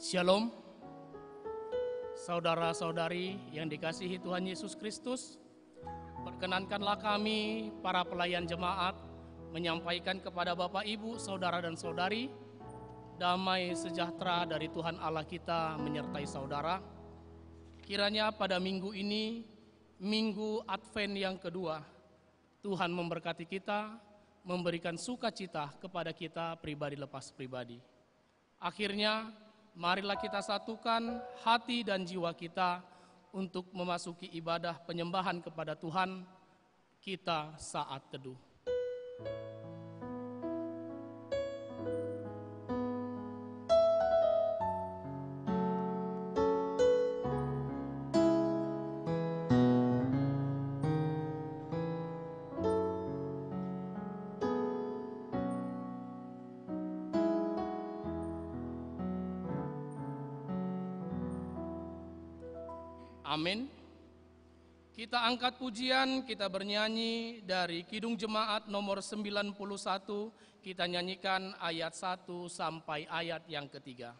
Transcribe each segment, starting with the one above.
Shalom, saudara-saudari yang dikasihi Tuhan Yesus Kristus. Perkenankanlah kami, para pelayan jemaat, menyampaikan kepada Bapak, Ibu, saudara dan saudari, damai sejahtera dari Tuhan Allah kita menyertai saudara. Kiranya pada minggu ini, minggu Advent yang kedua, Tuhan memberkati kita, memberikan sukacita kepada kita pribadi lepas pribadi. Akhirnya, marilah kita satukan hati dan jiwa kita untuk memasuki ibadah penyembahan kepada Tuhan kita saat teduh. Amin. Kita angkat pujian, kita bernyanyi dari Kidung Jemaat nomor 91, kita nyanyikan ayat 1 sampai ayat yang ketiga.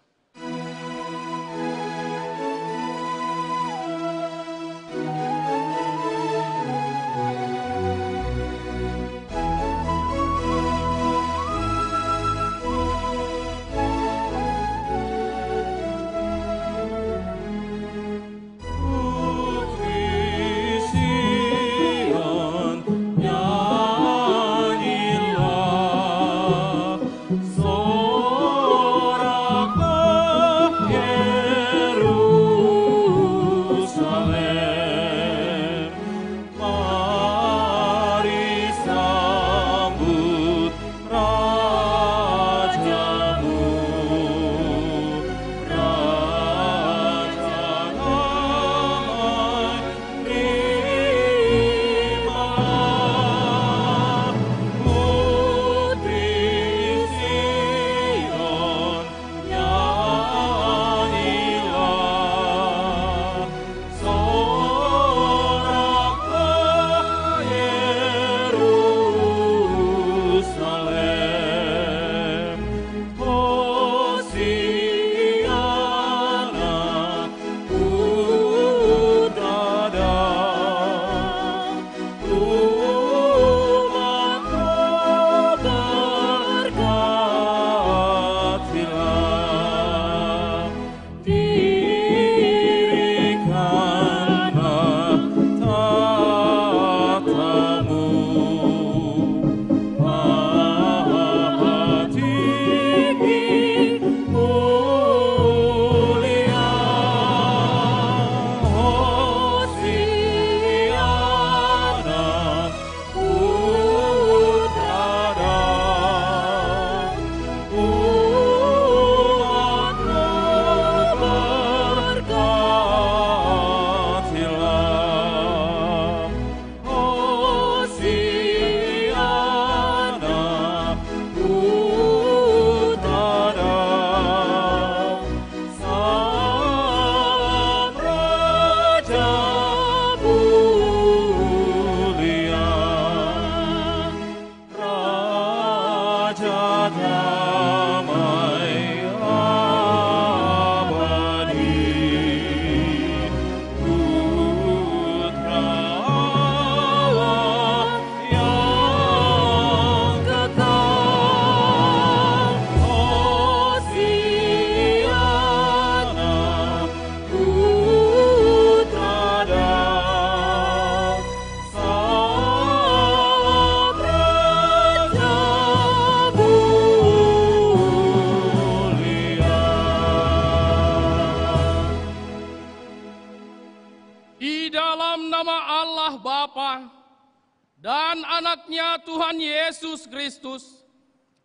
Dan anaknya Tuhan Yesus Kristus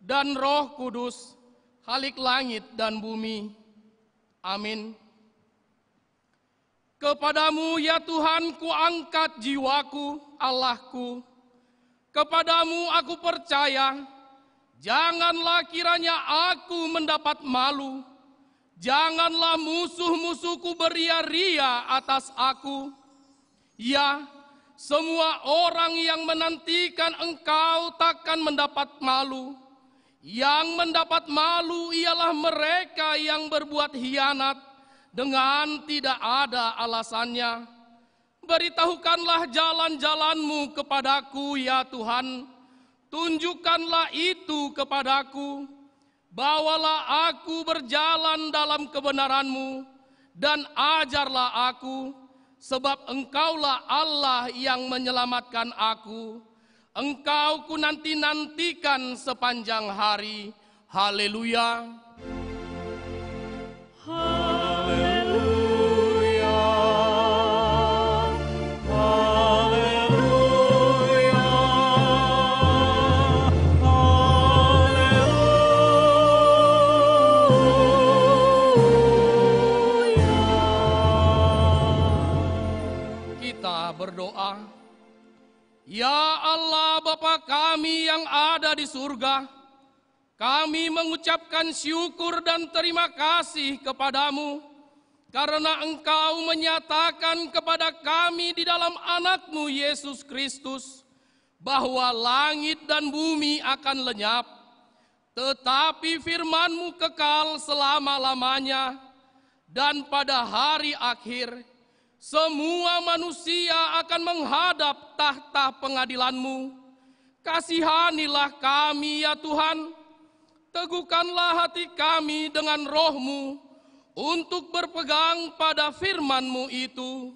dan Roh Kudus, Khalik langit dan bumi. Amin. Kepadamu ya Tuhan ku angkat jiwaku, Allahku. Kepadamu aku percaya, janganlah kiranya aku mendapat malu. Janganlah musuh-musuhku beria-ria atas aku. Ya, semua orang yang menantikan Engkau takkan mendapat malu. Yang mendapat malu ialah mereka yang berbuat hianat dengan tidak ada alasannya. Beritahukanlah jalan-jalan-Mu kepadaku, ya Tuhan. Tunjukkanlah itu kepadaku. Bawalah aku berjalan dalam kebenaran-Mu dan ajarlah aku, sebab Engkaulah Allah yang menyelamatkan aku. Engkau ku nanti-nantikan sepanjang hari. Haleluya. Haleluya. Haleluya. Haleluya. Kita berdoa. Ya Allah Bapa kami yang ada di surga, kami mengucapkan syukur dan terima kasih kepadamu karena Engkau menyatakan kepada kami di dalam anak-Mu Yesus Kristus bahwa langit dan bumi akan lenyap, tetapi firman-Mu kekal selama-lamanya, dan pada hari akhir semua manusia akan menghadap tahta pengadilan-Mu. Kasihanilah kami ya Tuhan, teguhkanlah hati kami dengan roh-Mu untuk berpegang pada firman-Mu itu.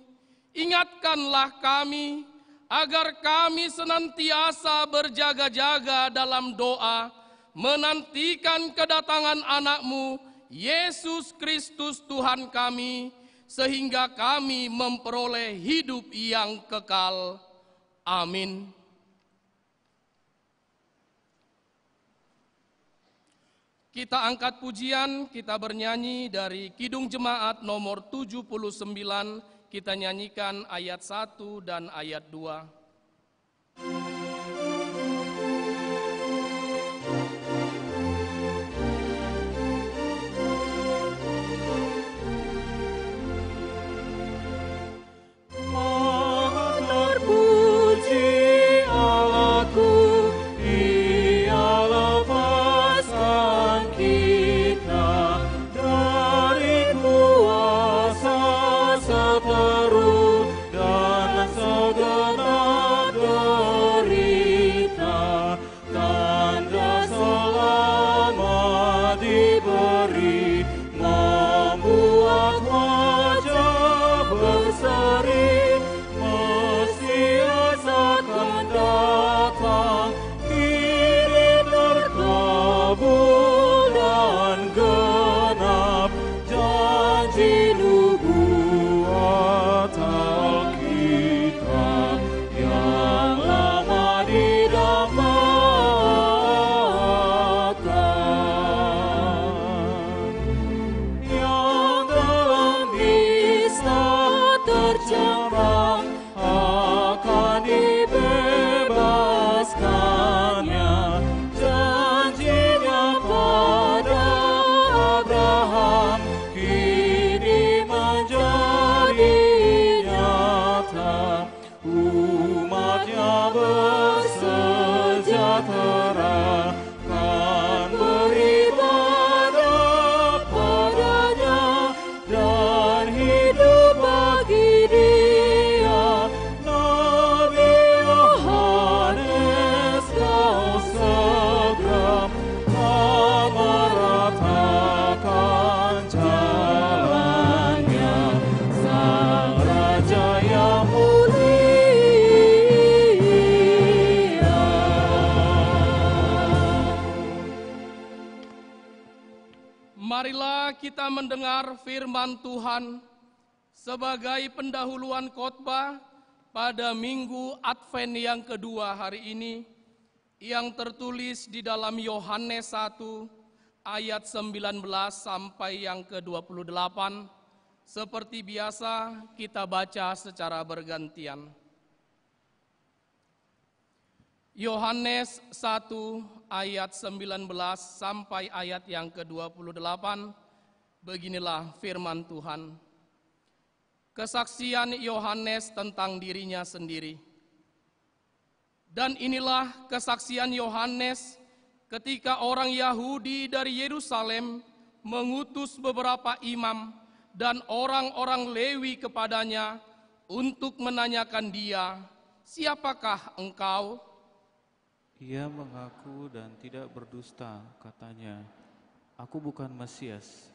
Ingatkanlah kami agar kami senantiasa berjaga-jaga dalam doa, menantikan kedatangan anak-Mu, Yesus Kristus Tuhan kami, sehingga kami memperoleh hidup yang kekal. Amin. Kita angkat pujian, kita bernyanyi dari Kidung Jemaat nomor 79, kita nyanyikan ayat 1 dan ayat 2. Marilah kita mendengar firman Tuhan sebagai pendahuluan khotbah pada Minggu Advent yang kedua hari ini, yang tertulis di dalam Yohanes 1 ayat 19 sampai yang ke-28. Seperti biasa kita baca secara bergantian. Yohanes 1 ayat 19 sampai ayat yang ke-28, beginilah firman Tuhan. Kesaksian Yohanes tentang dirinya sendiri. Dan inilah kesaksian Yohanes ketika orang Yahudi dari Yerusalem mengutus beberapa imam dan orang-orang Lewi kepadanya untuk menanyakan dia, "Siapakah engkau?" Ia mengaku dan tidak berdusta, katanya, "Aku bukan Mesias."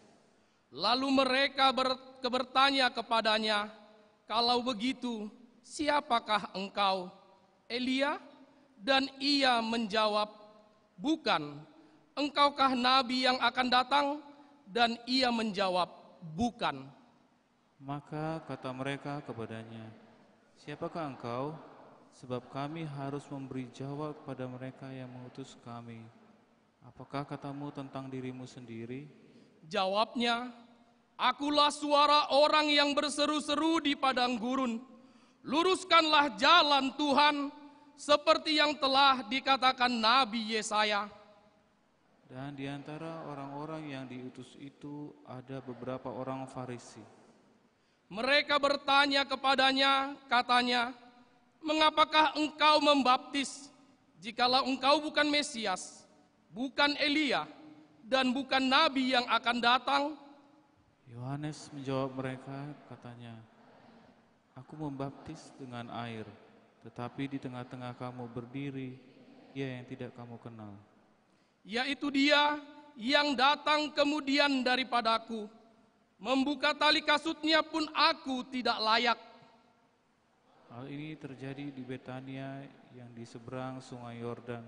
Lalu mereka bertanya kepadanya, "Kalau begitu, siapakah engkau? Elia?" Dan ia menjawab, "Bukan." "Engkaukah nabi yang akan datang?" Dan ia menjawab, "Bukan." Maka kata mereka kepadanya, "Siapakah engkau? Sebab kami harus memberi jawab kepada mereka yang mengutus kami. Apakah katamu tentang dirimu sendiri?" Jawabnya, "Akulah suara orang yang berseru-seru di padang gurun. Luruskanlah jalan Tuhan, seperti yang telah dikatakan Nabi Yesaya." Dan di antara orang-orang yang diutus itu ada beberapa orang Farisi. Mereka bertanya kepadanya, katanya, "Mengapakah engkau membaptis, jikalau engkau bukan Mesias, bukan Elia, dan bukan Nabi yang akan datang?" Yohanes menjawab mereka, katanya, "Aku membaptis dengan air, tetapi di tengah-tengah kamu berdiri Ia yang tidak kamu kenal. Yaitu Dia yang datang kemudian daripadaku. Membuka tali kasutnya pun aku tidak layak." Hal ini terjadi di Betania yang di seberang sungai Yordan,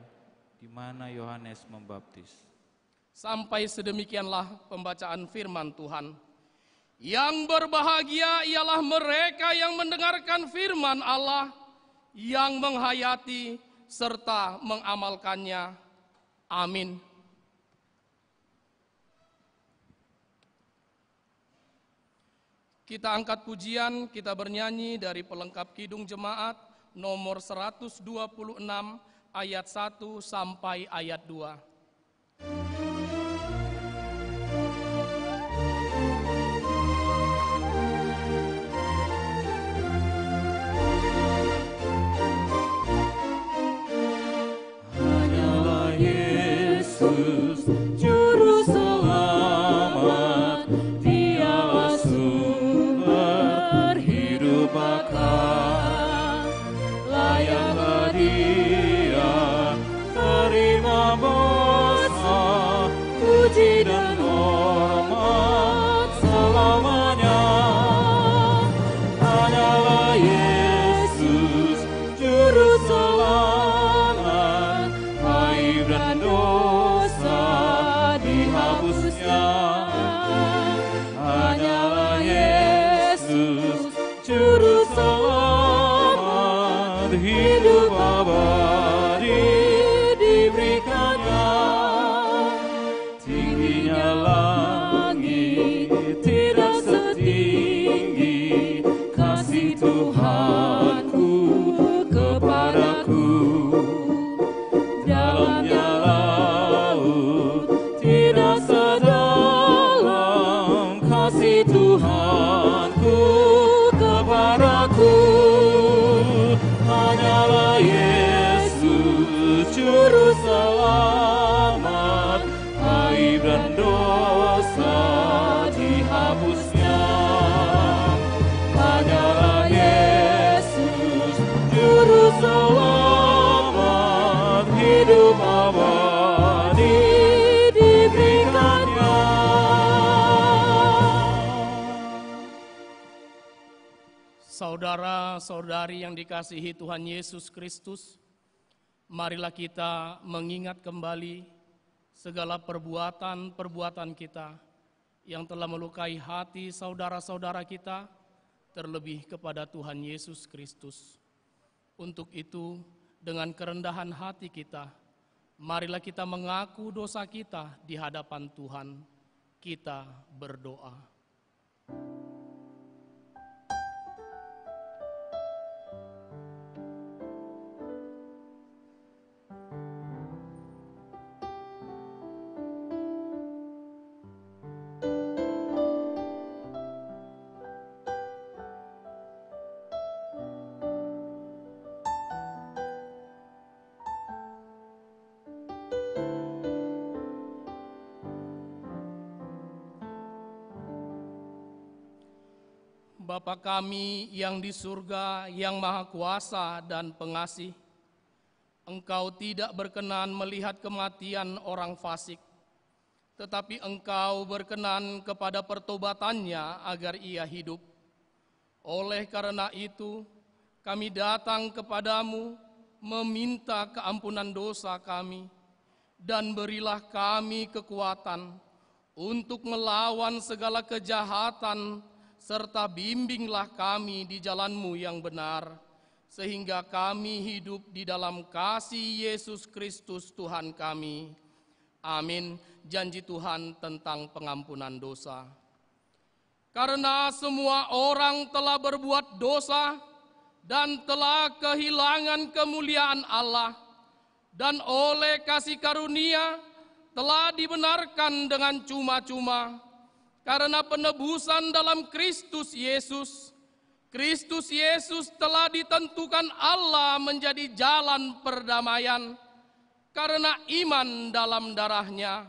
di mana Yohanes membaptis. Sampai sedemikianlah pembacaan firman Tuhan. Yang berbahagia ialah mereka yang mendengarkan firman Allah, yang menghayati serta mengamalkannya. Amin. Kita angkat pujian, kita bernyanyi dari pelengkap Kidung Jemaat nomor 126 ayat 1 sampai ayat 2. Hanyalah Yesus Juru Selamat, Dialah sumber hidup bakal. Layaklah Dia terima dosa, puji dan hormat selamanya. Hanyalah Yesus Juru Selamat, aib dan dosa dihapusnya. Hanyalah Yesus Juru Selamat, hidup abadi diberikannya. Tingginya langit tidak setinggi kasih Tuhanku kepadaku. Dalamnya laut tidak sedalam kasih Tuhanku kepadaku. Hanyalah Yesus Juru Selamat, aib dan dosa dihapusnya. Hanyalah Yesus Juru Selamat, hidup abadi diberikannya. Saudara-saudari yang dikasihi Tuhan Yesus Kristus, marilah kita mengingat kembali segala perbuatan-perbuatan kita yang telah melukai hati saudara-saudara kita, terlebih kepada Tuhan Yesus Kristus. Untuk itu, dengan kerendahan hati kita, marilah kita mengaku dosa kita di hadapan Tuhan. Kita berdoa. Bapa kami yang di surga, yang maha kuasa dan pengasih, Engkau tidak berkenan melihat kematian orang fasik, tetapi Engkau berkenan kepada pertobatannya agar ia hidup. Oleh karena itu, kami datang kepadamu meminta keampunan dosa kami, dan berilah kami kekuatan untuk melawan segala kejahatan, serta bimbinglah kami di jalan-Mu yang benar, sehingga kami hidup di dalam kasih Yesus Kristus Tuhan kami. Amin. Janji Tuhan tentang pengampunan dosa. Karena semua orang telah berbuat dosa dan telah kehilangan kemuliaan Allah, dan oleh kasih karunia telah dibenarkan dengan cuma-cuma karena penebusan dalam Kristus Yesus. Kristus Yesus telah ditentukan Allah menjadi jalan perdamaian karena iman dalam darah-Nya.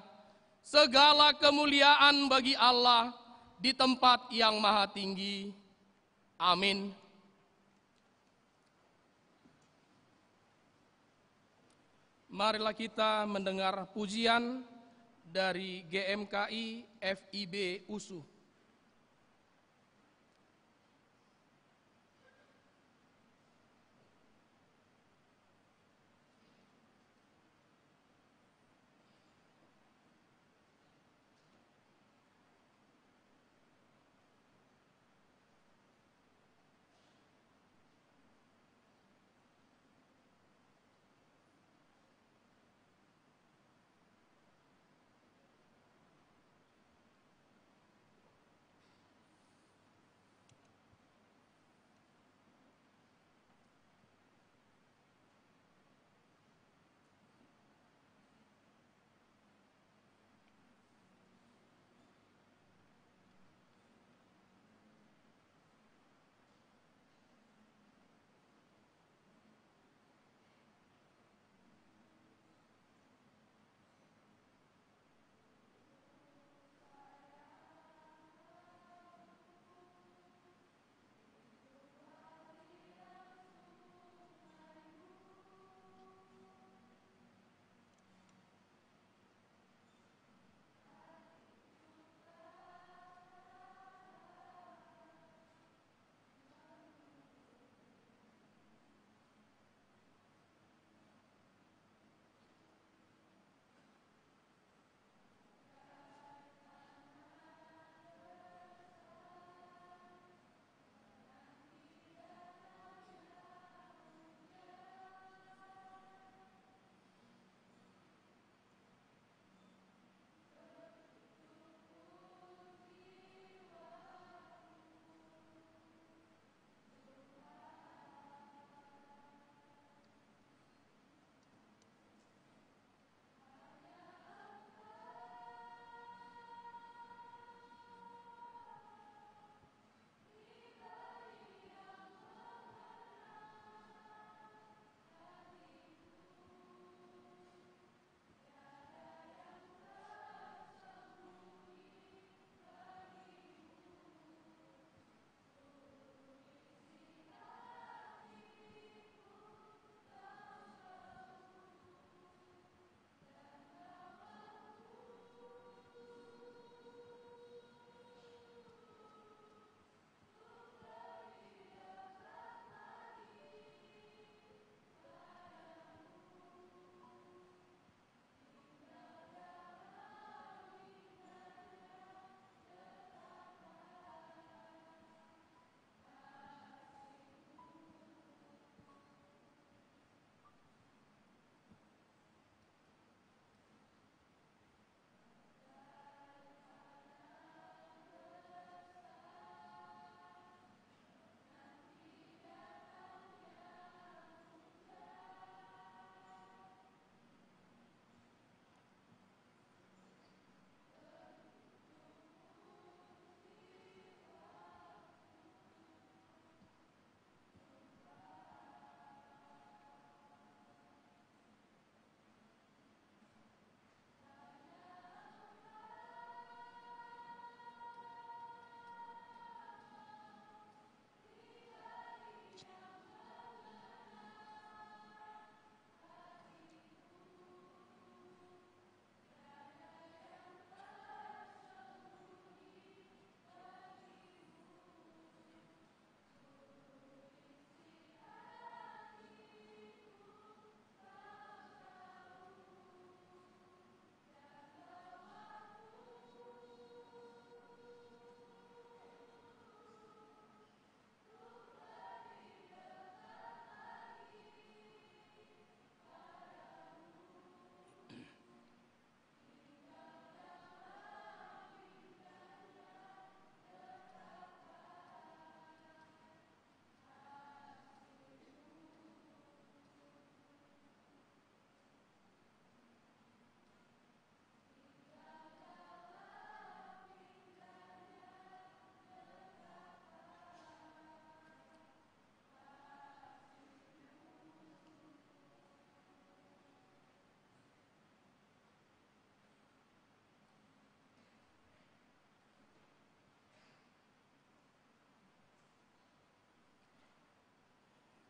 Segala kemuliaan bagi Allah di tempat yang maha tinggi. Amin. Marilah kita mendengar pujian dari GMKI FIB USU.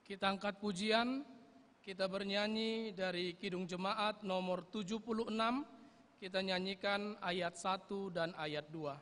Kita angkat pujian, kita bernyanyi dari Kidung Jemaat nomor 76, kita nyanyikan ayat 1 dan ayat 2.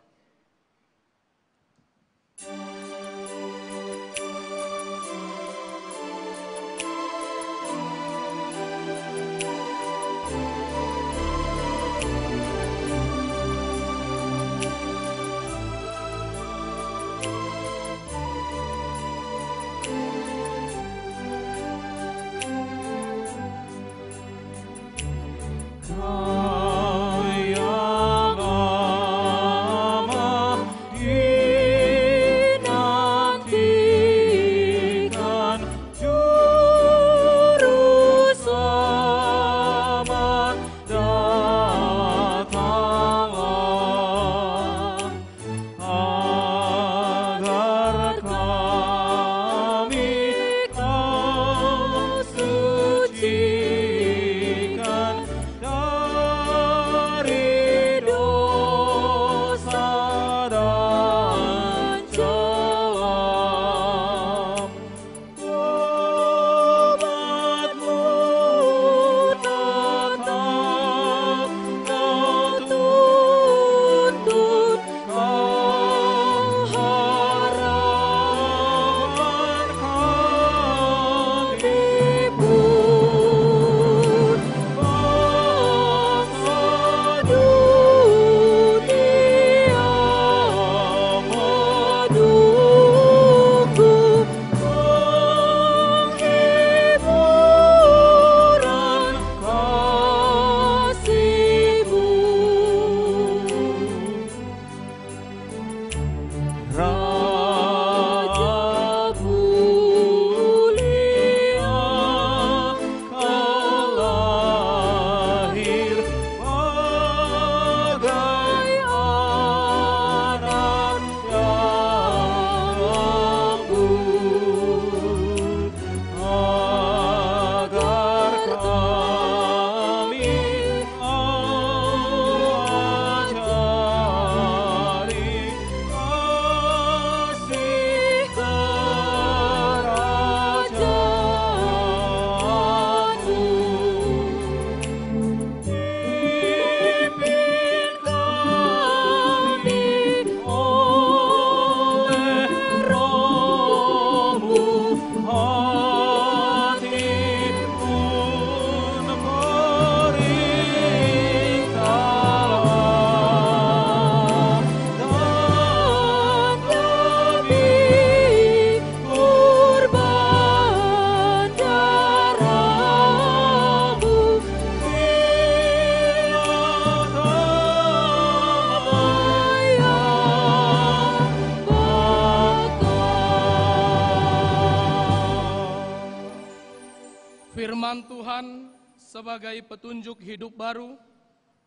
Firman Tuhan sebagai petunjuk hidup baru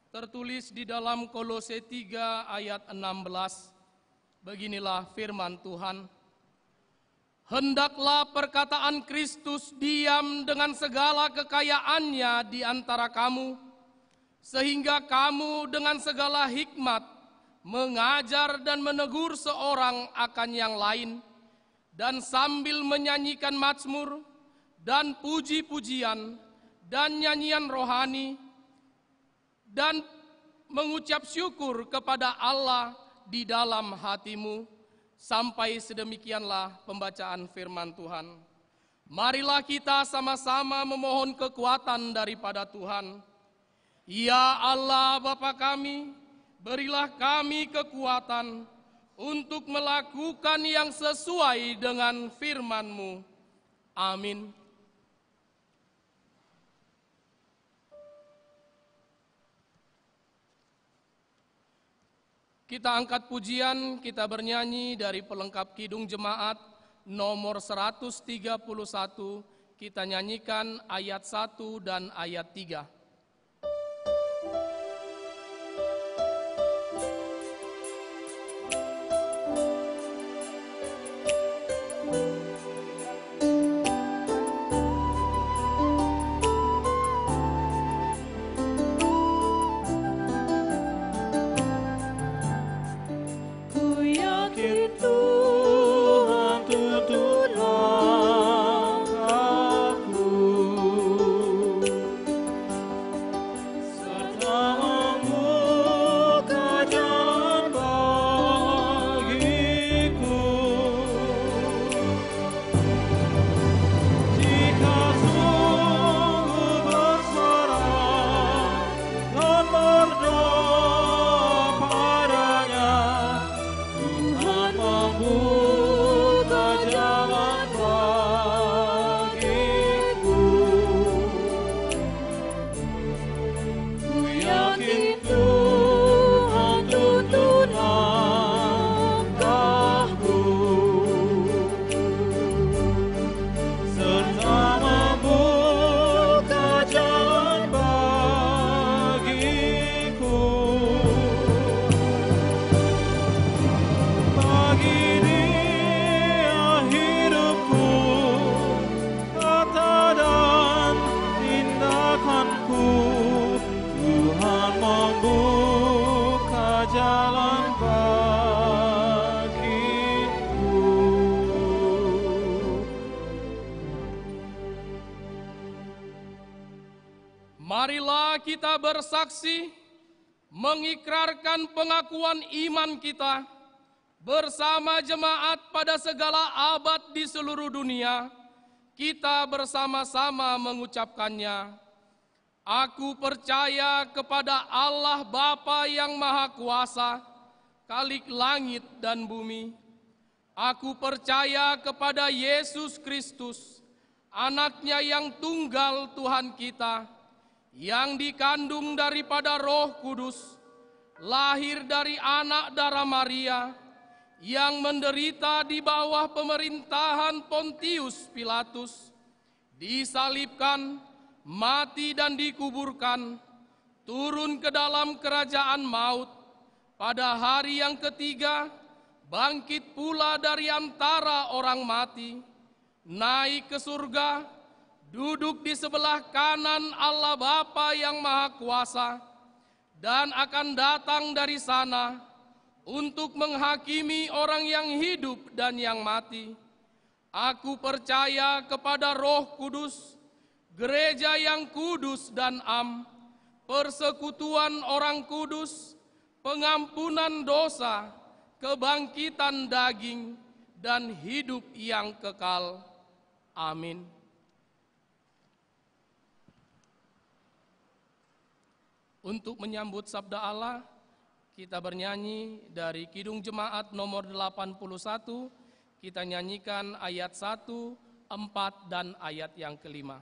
tertulis di dalam Kolose 3 ayat 16. Beginilah firman Tuhan. Hendaklah perkataan Kristus diam dengan segala kekayaannya di antara kamu, sehingga kamu dengan segala hikmat mengajar dan menegur seorang akan yang lain, dan sambil menyanyikan mazmur dan puji-pujian dan nyanyian rohani dan mengucap syukur kepada Allah di dalam hatimu. Sampai sedemikianlah pembacaan firman Tuhan. Marilah kita sama-sama memohon kekuatan daripada Tuhan. Ya Allah Bapa kami, berilah kami kekuatan untuk melakukan yang sesuai dengan firman-Mu. Amin. Kita angkat pujian, kita bernyanyi dari pelengkap Kidung Jemaat nomor 131, kita nyanyikan ayat 1 dan ayat 3. Tuhan tuntun langkah Marilah kita bersaksi, mengikrarkan pengakuan iman kita bersama jemaat pada segala abad di seluruh dunia. Kita bersama-sama mengucapkannya. Aku percaya kepada Allah Bapa yang Maha Kuasa, Khalik langit dan bumi. Aku percaya kepada Yesus Kristus, Anaknya yang tunggal Tuhan kita, yang dikandung daripada Roh Kudus, lahir dari anak darah Maria, yang menderita di bawah pemerintahan Pontius Pilatus, disalibkan, mati dan dikuburkan, turun ke dalam kerajaan maut, pada hari yang ketiga bangkit pula dari antara orang mati, naik ke surga, duduk di sebelah kanan Allah Bapa yang Maha Kuasa, dan akan datang dari sana untuk menghakimi orang yang hidup dan yang mati. Aku percaya kepada Roh Kudus, gereja yang kudus dan am, persekutuan orang kudus, pengampunan dosa, kebangkitan daging, dan hidup yang kekal. Amin. Untuk menyambut sabda Allah, kita bernyanyi dari Kidung Jemaat nomor 81, kita nyanyikan ayat 1, 4, dan ayat yang kelima.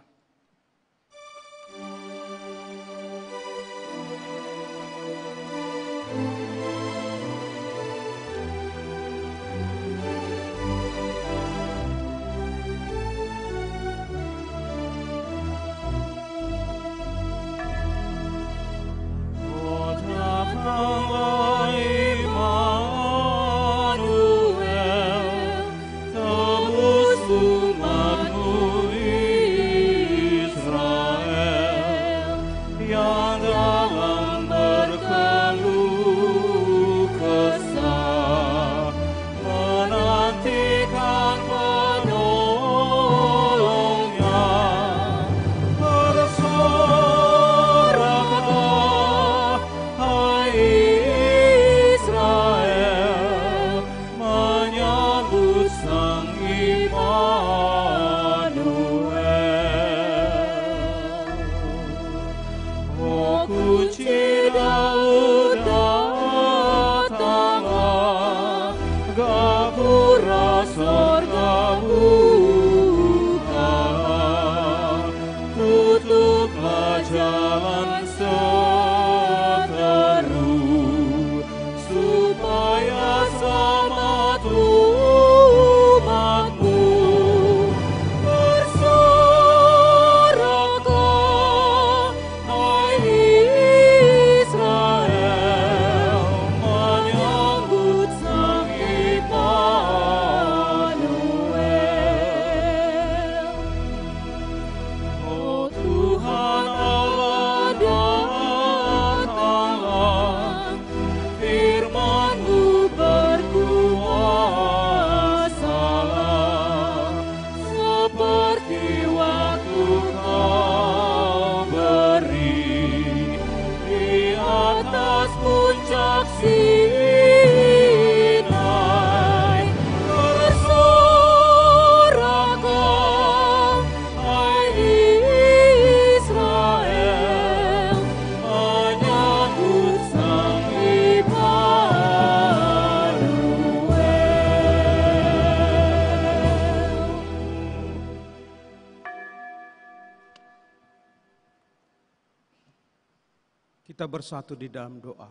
Kita bersatu di dalam doa.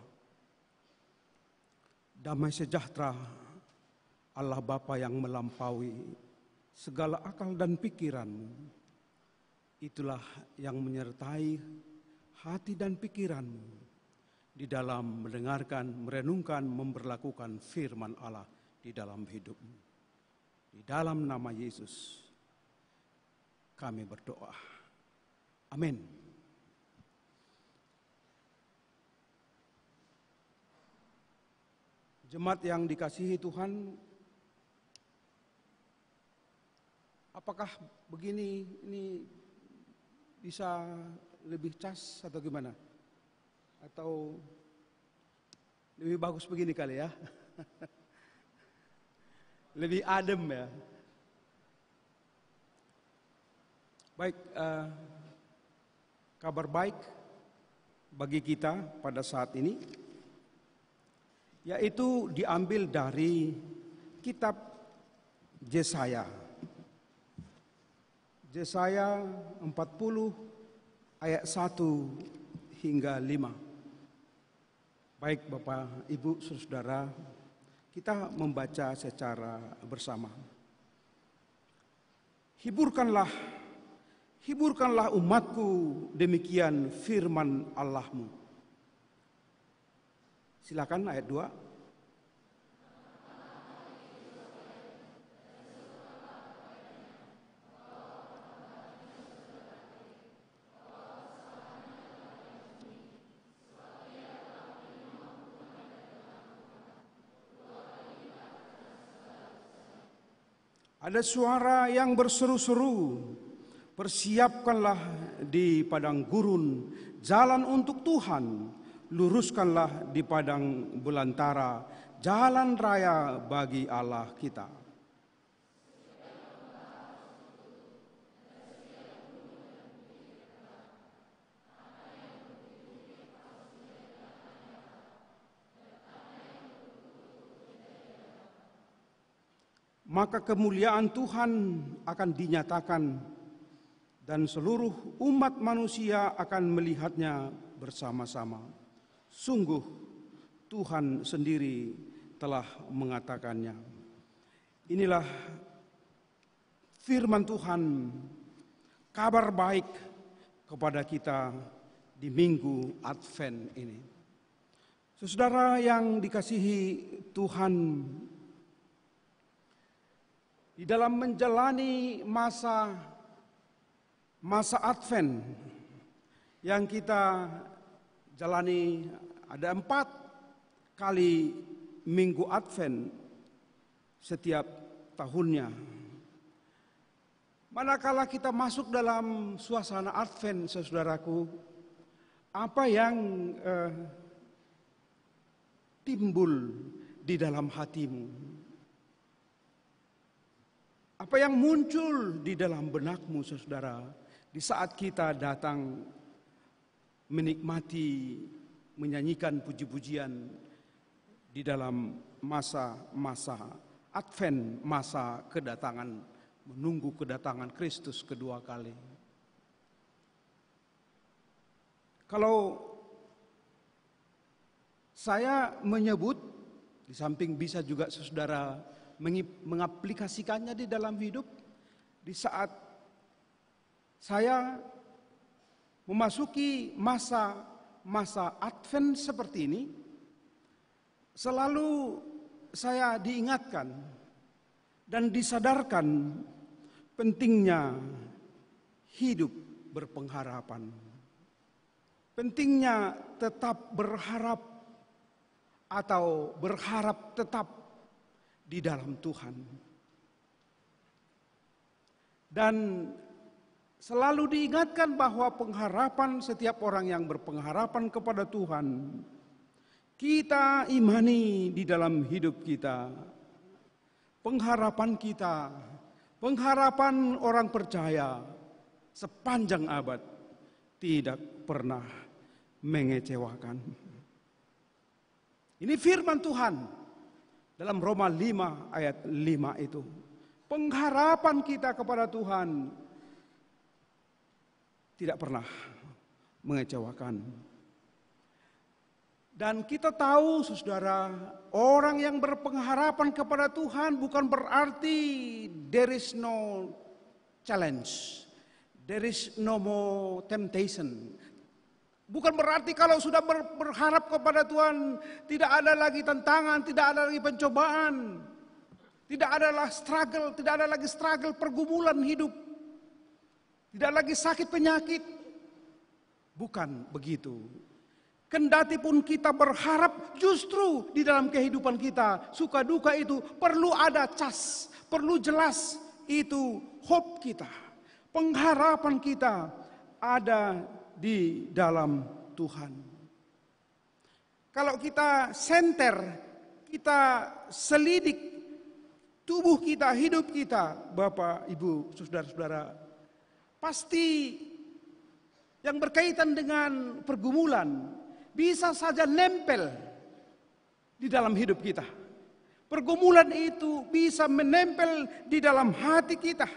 Damai sejahtera Allah Bapa yang melampaui segala akal dan pikiranmu, itulah yang menyertai hati dan pikiranmu di dalam mendengarkan, merenungkan, memperlakukan firman Allah di dalam hidupmu. Di dalam nama Yesus kami berdoa. Amin. Jemaat yang dikasihi Tuhan, apakah begini ini bisa lebih cas atau gimana? Atau lebih bagus begini kali ya? Lebih adem ya. Baik, kabar baik bagi kita pada saat ini, yaitu diambil dari kitab Yesaya. Yesaya 40 ayat 1 hingga 5. Baik Bapak, Ibu, Saudara, kita membaca secara bersama. Hiburkanlah umatku, demikian firman Allahmu. Silakan ayat 2. Ada suara yang berseru-seru, persiapkanlah di padang gurun jalan untuk Tuhan, luruskanlah di padang belantara jalan raya bagi Allah kita. Maka kemuliaan Tuhan akan dinyatakan dan seluruh umat manusia akan melihatnya bersama-sama. Sungguh Tuhan sendiri telah mengatakannya. Inilah firman Tuhan, kabar baik kepada kita di minggu Advent ini. Saudara yang dikasihi Tuhan, di dalam menjalani masa Advent yang kita jalani, ada 4 kali minggu Advent setiap tahunnya. Manakala kita masuk dalam suasana Advent, saudaraku, apa yang timbul di dalam hatimu? Apa yang muncul di dalam benakmu, saudara, di saat kita datang menikmati, menyanyikan puji-pujian di dalam masa-masa Advent, masa kedatangan, menunggu kedatangan Kristus kedua kali. Kalau saya menyebut, di samping bisa juga saudara mengaplikasikannya di dalam hidup, di saat saya memasuki masa Advent seperti ini, selalu saya diingatkan dan disadarkan pentingnya hidup berpengharapan. Pentingnya tetap berharap atau berharap tetap di dalam Tuhan. Dan selalu diingatkan bahwa pengharapan setiap orang yang berpengharapan kepada Tuhan, kita imani di dalam hidup kita. Pengharapan kita, pengharapan orang percaya sepanjang abad tidak pernah mengecewakan. Ini firman Tuhan dalam Roma 5 ayat 5 itu. Pengharapan kita kepada Tuhan tidak pernah mengecewakan. Dan kita tahu, saudara, orang yang berpengharapan kepada Tuhan bukan berarti there is no challenge, there is no more temptation. Bukan berarti kalau sudah berharap kepada Tuhan tidak ada lagi tantangan, tidak ada lagi pencobaan, tidak ada lagi struggle pergumulan hidup, tidak lagi sakit penyakit. Bukan begitu. Kendati pun kita berharap, justru di dalam kehidupan kita suka duka itu perlu ada cas, perlu jelas itu hope kita, pengharapan kita ada di dalam Tuhan. Kalau kita senter, kita selidik tubuh kita, hidup kita, Bapak, Ibu, saudara-saudara, pasti yang berkaitan dengan pergumulan bisa saja nempel di dalam hidup kita. Pergumulan itu bisa menempel di dalam hati kita.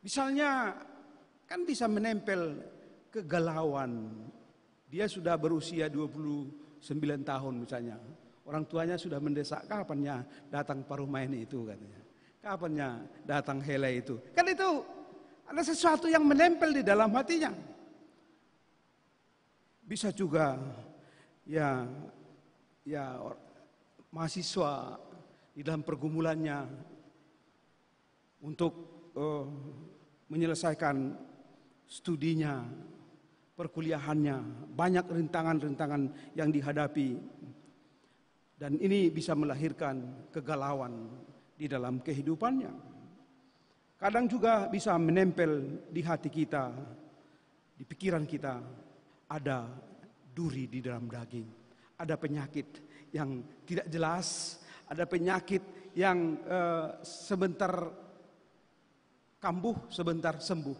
Misalnya, kan bisa menempel kegalauan. Dia sudah berusia 29 tahun misalnya. Orang tuanya sudah mendesak, kapannya datang Parumain itu katanya. Kapannya datang Hele itu. Kan itu ada sesuatu yang menempel di dalam hatinya. Bisa juga ya mahasiswa di dalam pergumulannya untuk menyelesaikan studinya, perkuliahannya, banyak rintangan-rintangan yang dihadapi, dan ini bisa melahirkan kegalauan di dalam kehidupannya. Kadang juga bisa menempel di hati kita, di pikiran kita, ada duri di dalam daging, ada penyakit yang tidak jelas, ada penyakit yang sebentar kambuh, sebentar sembuh.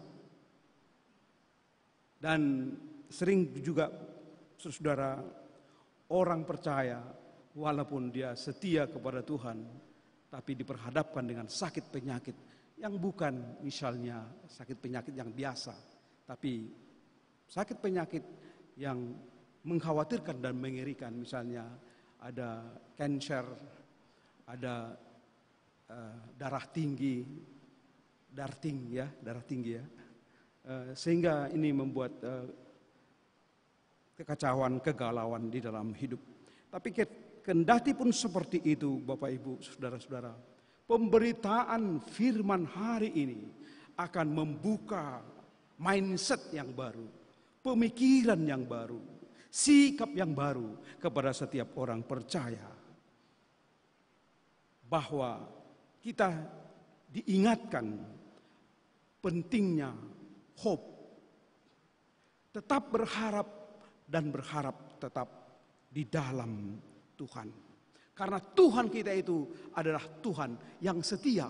Dan sering juga, saudara, orang percaya walaupun dia setia kepada Tuhan, tapi diperhadapkan dengan sakit penyakit yang bukan misalnya sakit penyakit yang biasa, tapi sakit penyakit yang mengkhawatirkan dan mengerikan. Misalnya ada kanker, ada darah tinggi ya, sehingga ini membuat kekacauan, kegalauan di dalam hidup. Tapi kendati pun seperti itu, Bapak Ibu, saudara-saudara, pemberitaan firman hari ini akan membuka mindset yang baru, pemikiran yang baru, sikap yang baru kepada setiap orang percaya, bahwa kita diingatkan pentingnya hope, tetap berharap dan berharap tetap di dalam Tuhan. Karena Tuhan kita itu adalah Tuhan yang setia.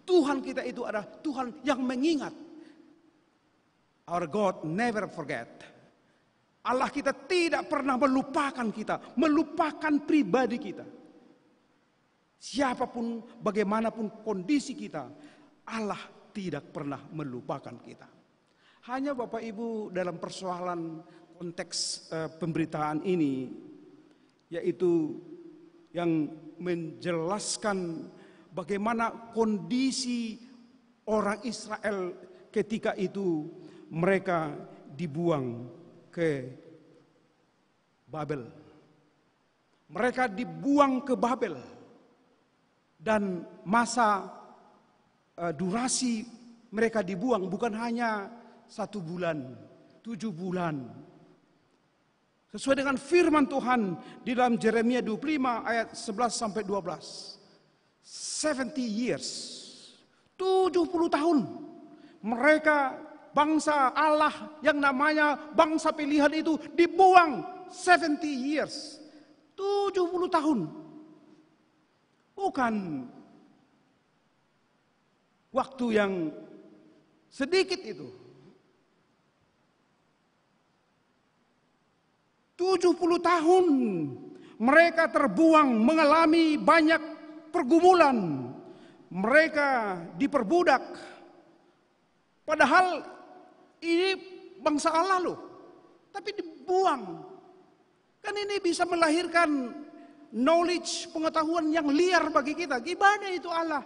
Tuhan kita itu adalah Tuhan yang mengingat. Our God never forget. Allah kita tidak pernah melupakan kita, melupakan pribadi kita. Siapapun, bagaimanapun kondisi kita, Allah tidak pernah melupakan kita. Hanya Bapak Ibu dalam persoalan konteks pemberitaan ini, yaitu yang menjelaskan bagaimana kondisi orang Israel ketika itu mereka dibuang ke Babel. Mereka dibuang ke Babel. Dan masa durasi mereka dibuang bukan hanya 1 bulan, 7 bulan. Sesuai dengan firman Tuhan di dalam Yeremia 25 ayat 11 sampai 12. 70 years, 70 tahun. Mereka bangsa Allah yang namanya bangsa pilihan itu dibuang 70 years. 70 tahun. Bukan waktu yang sedikit itu. 70 tahun mereka terbuang, mengalami banyak pergumulan. Mereka diperbudak. Padahal ini bangsa Allah loh. Tapi dibuang. Kan ini bisa melahirkan knowledge, pengetahuan yang liar bagi kita. Gimana itu Allah?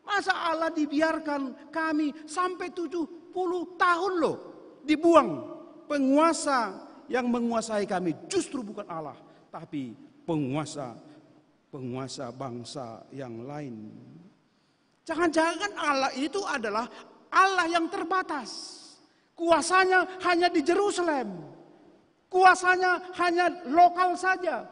Masa Allah dibiarkan kami sampai 70 tahun loh dibuang. Penguasa yang menguasai kami justru bukan Allah, tapi penguasa bangsa yang lain. Jangan-jangan Allah itu adalah Allah yang terbatas. Kuasanya hanya di Yerusalem. Kuasanya hanya lokal saja.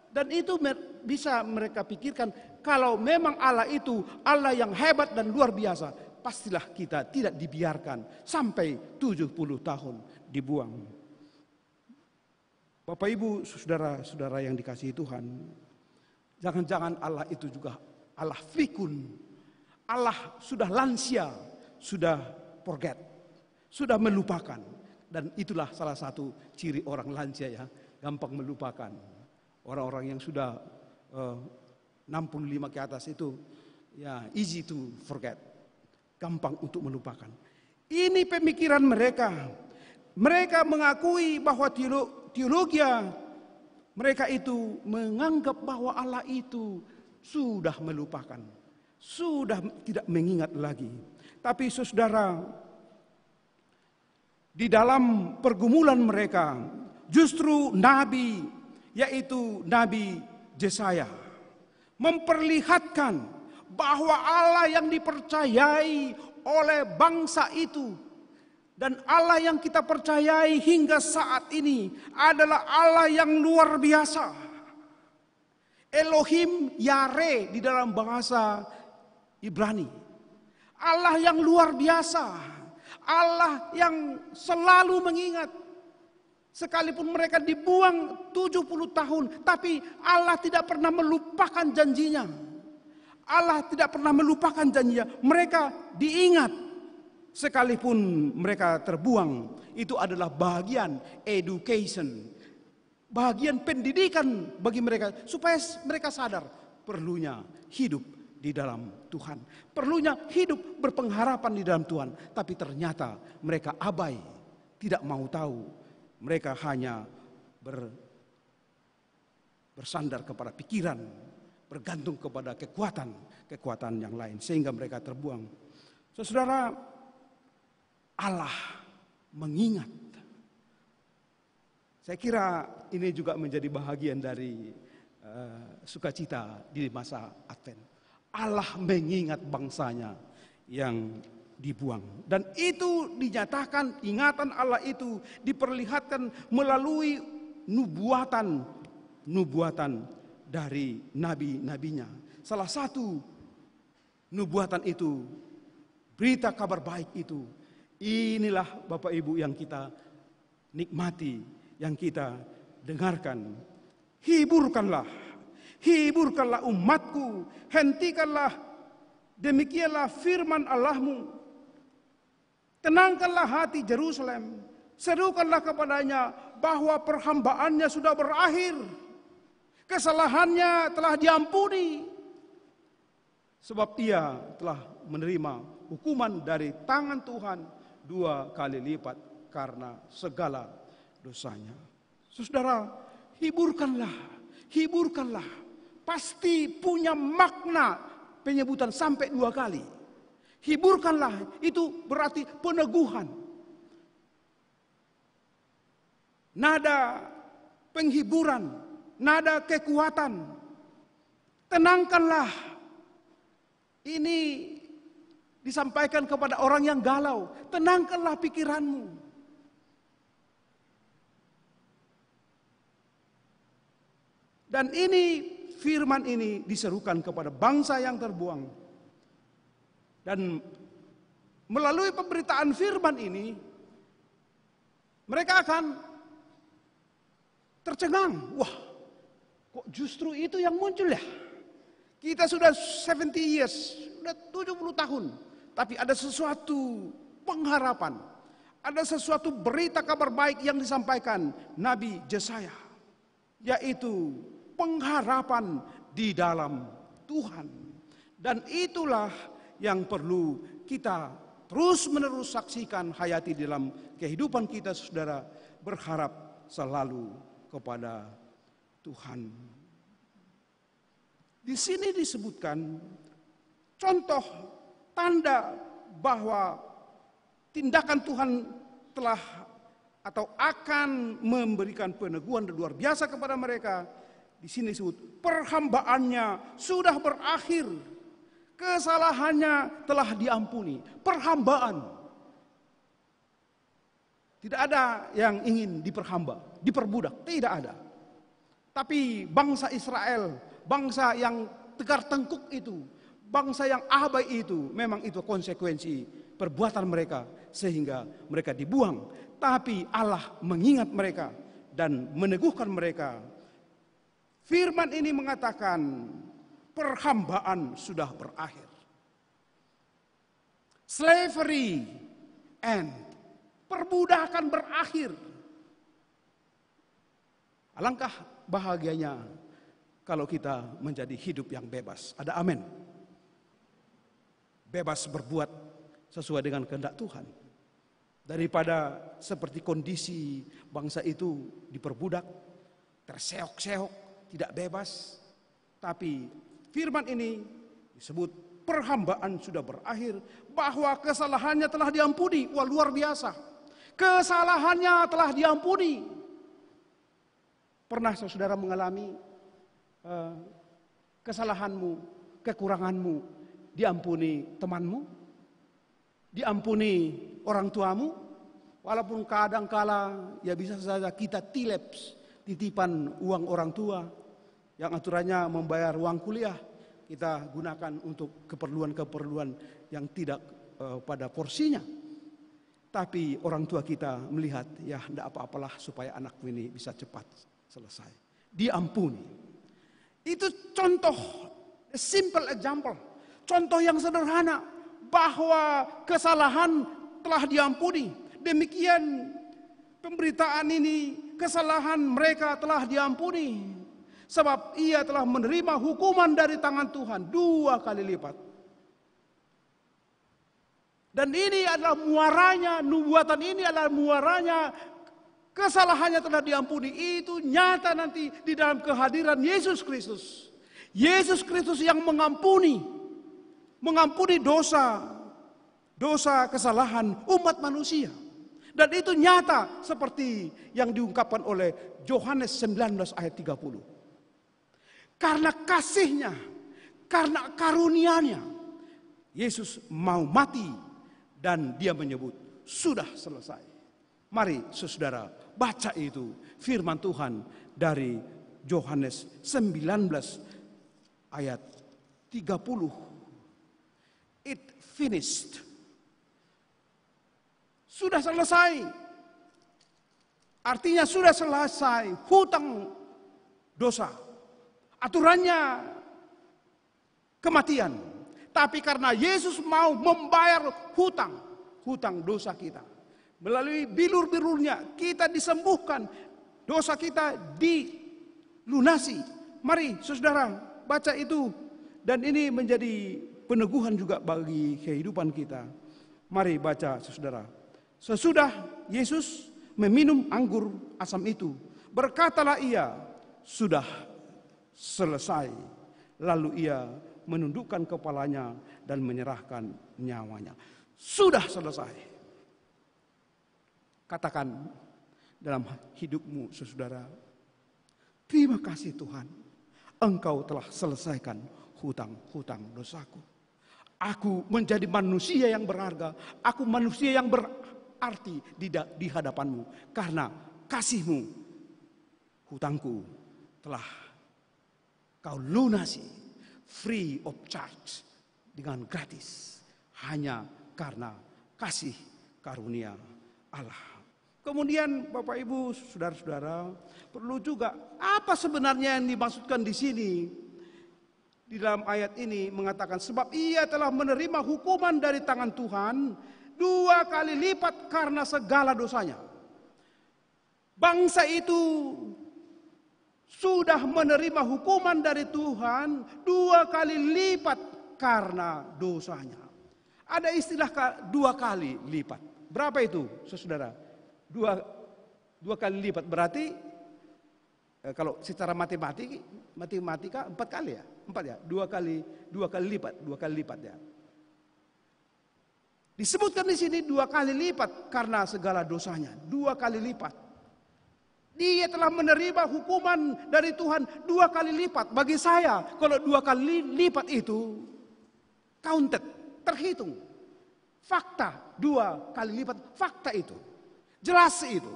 Dan itu bisa mereka pikirkan, kalau memang Allah itu Allah yang hebat dan luar biasa, pastilah kita tidak dibiarkan sampai 70 tahun dibuang. Bapak Ibu, saudara-saudara yang dikasihi Tuhan, jangan-jangan Allah itu juga Allah fikun. Allah sudah lansia, sudah forget, sudah melupakan. Dan itulah salah satu ciri orang lansia ya, gampang melupakan. Orang-orang yang sudah 65 ke atas itu ya easy to forget, gampang untuk melupakan. Ini pemikiran mereka. Mereka mengakui bahwa teologi mereka itu menganggap bahwa Allah itu sudah melupakan, sudah tidak mengingat lagi. Tapi saudara, di dalam pergumulan mereka, justru Nabi, yaitu Nabi Yesaya, memperlihatkan bahwa Allah yang dipercayai oleh bangsa itu dan Allah yang kita percayai hingga saat ini adalah Allah yang luar biasa. Elohim Yare di dalam bahasa Ibrani. Allah yang luar biasa. Allah yang selalu mengingat. Sekalipun mereka dibuang 70 tahun, tapi Allah tidak pernah melupakan janjinya. Allah tidak pernah melupakan janjinya. Mereka diingat. Sekalipun mereka terbuang, itu adalah bagian education, bagian pendidikan bagi mereka, supaya mereka sadar perlunya hidup di dalam Tuhan, perlunya hidup berpengharapan di dalam Tuhan. Tapi ternyata mereka abai, tidak mau tahu. Mereka hanya bersandar kepada pikiran, bergantung kepada kekuatan yang lain, sehingga mereka terbuang. Saudara, Allah mengingat. Saya kira ini juga menjadi bahagian dari sukacita di masa Advent. Allah mengingat bangsanya yang dibuang. Dan itu dinyatakan, ingatan Allah itu diperlihatkan melalui nubuatan dari nabi-nabinya. Salah satu nubuatan itu, berita kabar baik itu, inilah Bapak Ibu yang kita nikmati, yang kita dengarkan. Hiburkanlah umatku, hentikanlah, demikianlah firman Allahmu. Tenangkanlah hati Yerusalem, serukanlah kepadanya bahwa perhambaannya sudah berakhir, kesalahannya telah diampuni, sebab ia telah menerima hukuman dari tangan Tuhan 2 kali lipat karena segala dosanya. Saudara, hiburkanlah. Pasti punya makna penyebutan sampai 2 kali. Hiburkanlah, itu berarti peneguhan. Nada penghiburan, nada kekuatan. Tenangkanlah. Ini disampaikan kepada orang yang galau. Tenangkanlah pikiranmu. Dan ini, firman ini diserukan kepada bangsa yang terbuang. Dan melalui pemberitaan firman ini, mereka akan tercengang. Wah, kok justru itu yang muncul ya? Kita sudah 70 years, sudah 70 tahun. Tapi ada sesuatu pengharapan. Ada sesuatu berita kabar baik yang disampaikan Nabi Yesaya. Yaitu pengharapan di dalam Tuhan. Dan itulah yang perlu kita terus-menerus saksikan, hayati dalam kehidupan kita, saudara. Berharap selalu kepada Tuhan. Di sini disebutkan contoh tanda bahwa tindakan Tuhan telah atau akan memberikan peneguhan luar biasa kepada mereka. Di sini disebut perhambaannya sudah berakhir, kesalahannya telah diampuni. Perhambaan, tidak ada yang ingin diperhamba, diperbudak, tidak ada. Tapi bangsa Israel, bangsa yang tegar tengkuk itu, bangsa yang abai itu, memang itu konsekuensi perbuatan mereka sehingga mereka dibuang. Tapi Allah mengingat mereka dan meneguhkan mereka. Firman ini mengatakan perhambaan sudah berakhir. Slavery end. Perbudakan berakhir. Alangkah bahagianya kalau kita menjadi hidup yang bebas. Ada amin. Bebas berbuat sesuai dengan kehendak Tuhan. Daripada seperti kondisi bangsa itu diperbudak, terseok-seok, tidak bebas. Tapi firman ini disebut perhambaan sudah berakhir, bahwa kesalahannya telah diampuni. Wah, luar biasa. Kesalahannya telah diampuni. Pernah saudara mengalami kesalahanmu, kekuranganmu diampuni temanmu, diampuni orang tuamu, walaupun kadang-kala ya bisa saja kita tileps titipan uang orang tua yang aturannya membayar uang kuliah, kita gunakan untuk keperluan-keperluan yang tidak pada porsinya. Tapi orang tua kita melihat, ya tidak apa-apalah supaya anakku ini bisa cepat selesai. Diampuni. Itu contoh, simple example. Contoh yang sederhana bahwa kesalahan telah diampuni. Demikian pemberitaan ini, kesalahan mereka telah diampuni. Sebab ia telah menerima hukuman dari tangan Tuhan 2 kali lipat. Dan ini adalah muaranya, nubuatan ini adalah muaranya, kesalahannya telah diampuni. Itu nyata nanti di dalam kehadiran Yesus Kristus. Yesus Kristus yang mengampuni dosa kesalahan umat manusia. Dan itu nyata seperti yang diungkapkan oleh Yohanes 19 ayat 30. Karena kasihnya, karena karunia-Nya, Yesus mau mati dan dia menyebut sudah selesai. Mari saudara baca itu firman Tuhan dari Yohanes 19 ayat 30. It finished. Sudah selesai. Artinya sudah selesai hutang dosa. Aturannya kematian. Tapi karena Yesus mau membayar hutang dosa kita. Melalui bilur-bilurnya kita disembuhkan. Dosa kita dilunasi. Mari saudara baca itu. Dan ini menjadi peneguhan juga bagi kehidupan kita. Mari baca saudara. Sesudah Yesus meminum anggur asam itu, berkatalah ia, sudah selesai. Lalu ia menundukkan kepalanya dan menyerahkan nyawanya. Sudah selesai. Katakan dalam hidupmu saudara, terima kasih Tuhan, Engkau telah selesaikan hutang-hutang dosaku. Aku menjadi manusia yang berharga. Aku manusia yang berarti di hadapanmu. Karena kasihmu, hutangku telah kau lunasi. Free of charge. Dengan gratis. Hanya karena kasih karunia Allah. Kemudian Bapak Ibu, saudara-saudara, perlu juga apa sebenarnya yang dimaksudkan di sini? Di dalam ayat ini mengatakan sebab ia telah menerima hukuman dari tangan Tuhan 2 kali lipat karena segala dosanya. Bangsa itu sudah menerima hukuman dari Tuhan 2 kali lipat karena dosanya. Ada istilah 2 kali lipat. Berapa itu, saudara? 2 kali lipat berarti kalau secara matematika 4 kali ya? 4 ya? 2 kali lipat ya. Disebutkan di sini 2 kali lipat karena segala dosanya. 2 kali lipat. Dia telah menerima hukuman dari Tuhan 2 kali lipat. Bagi saya, kalau 2 kali lipat itu counted, terhitung. Fakta, 2 kali lipat, fakta itu. Jelas itu.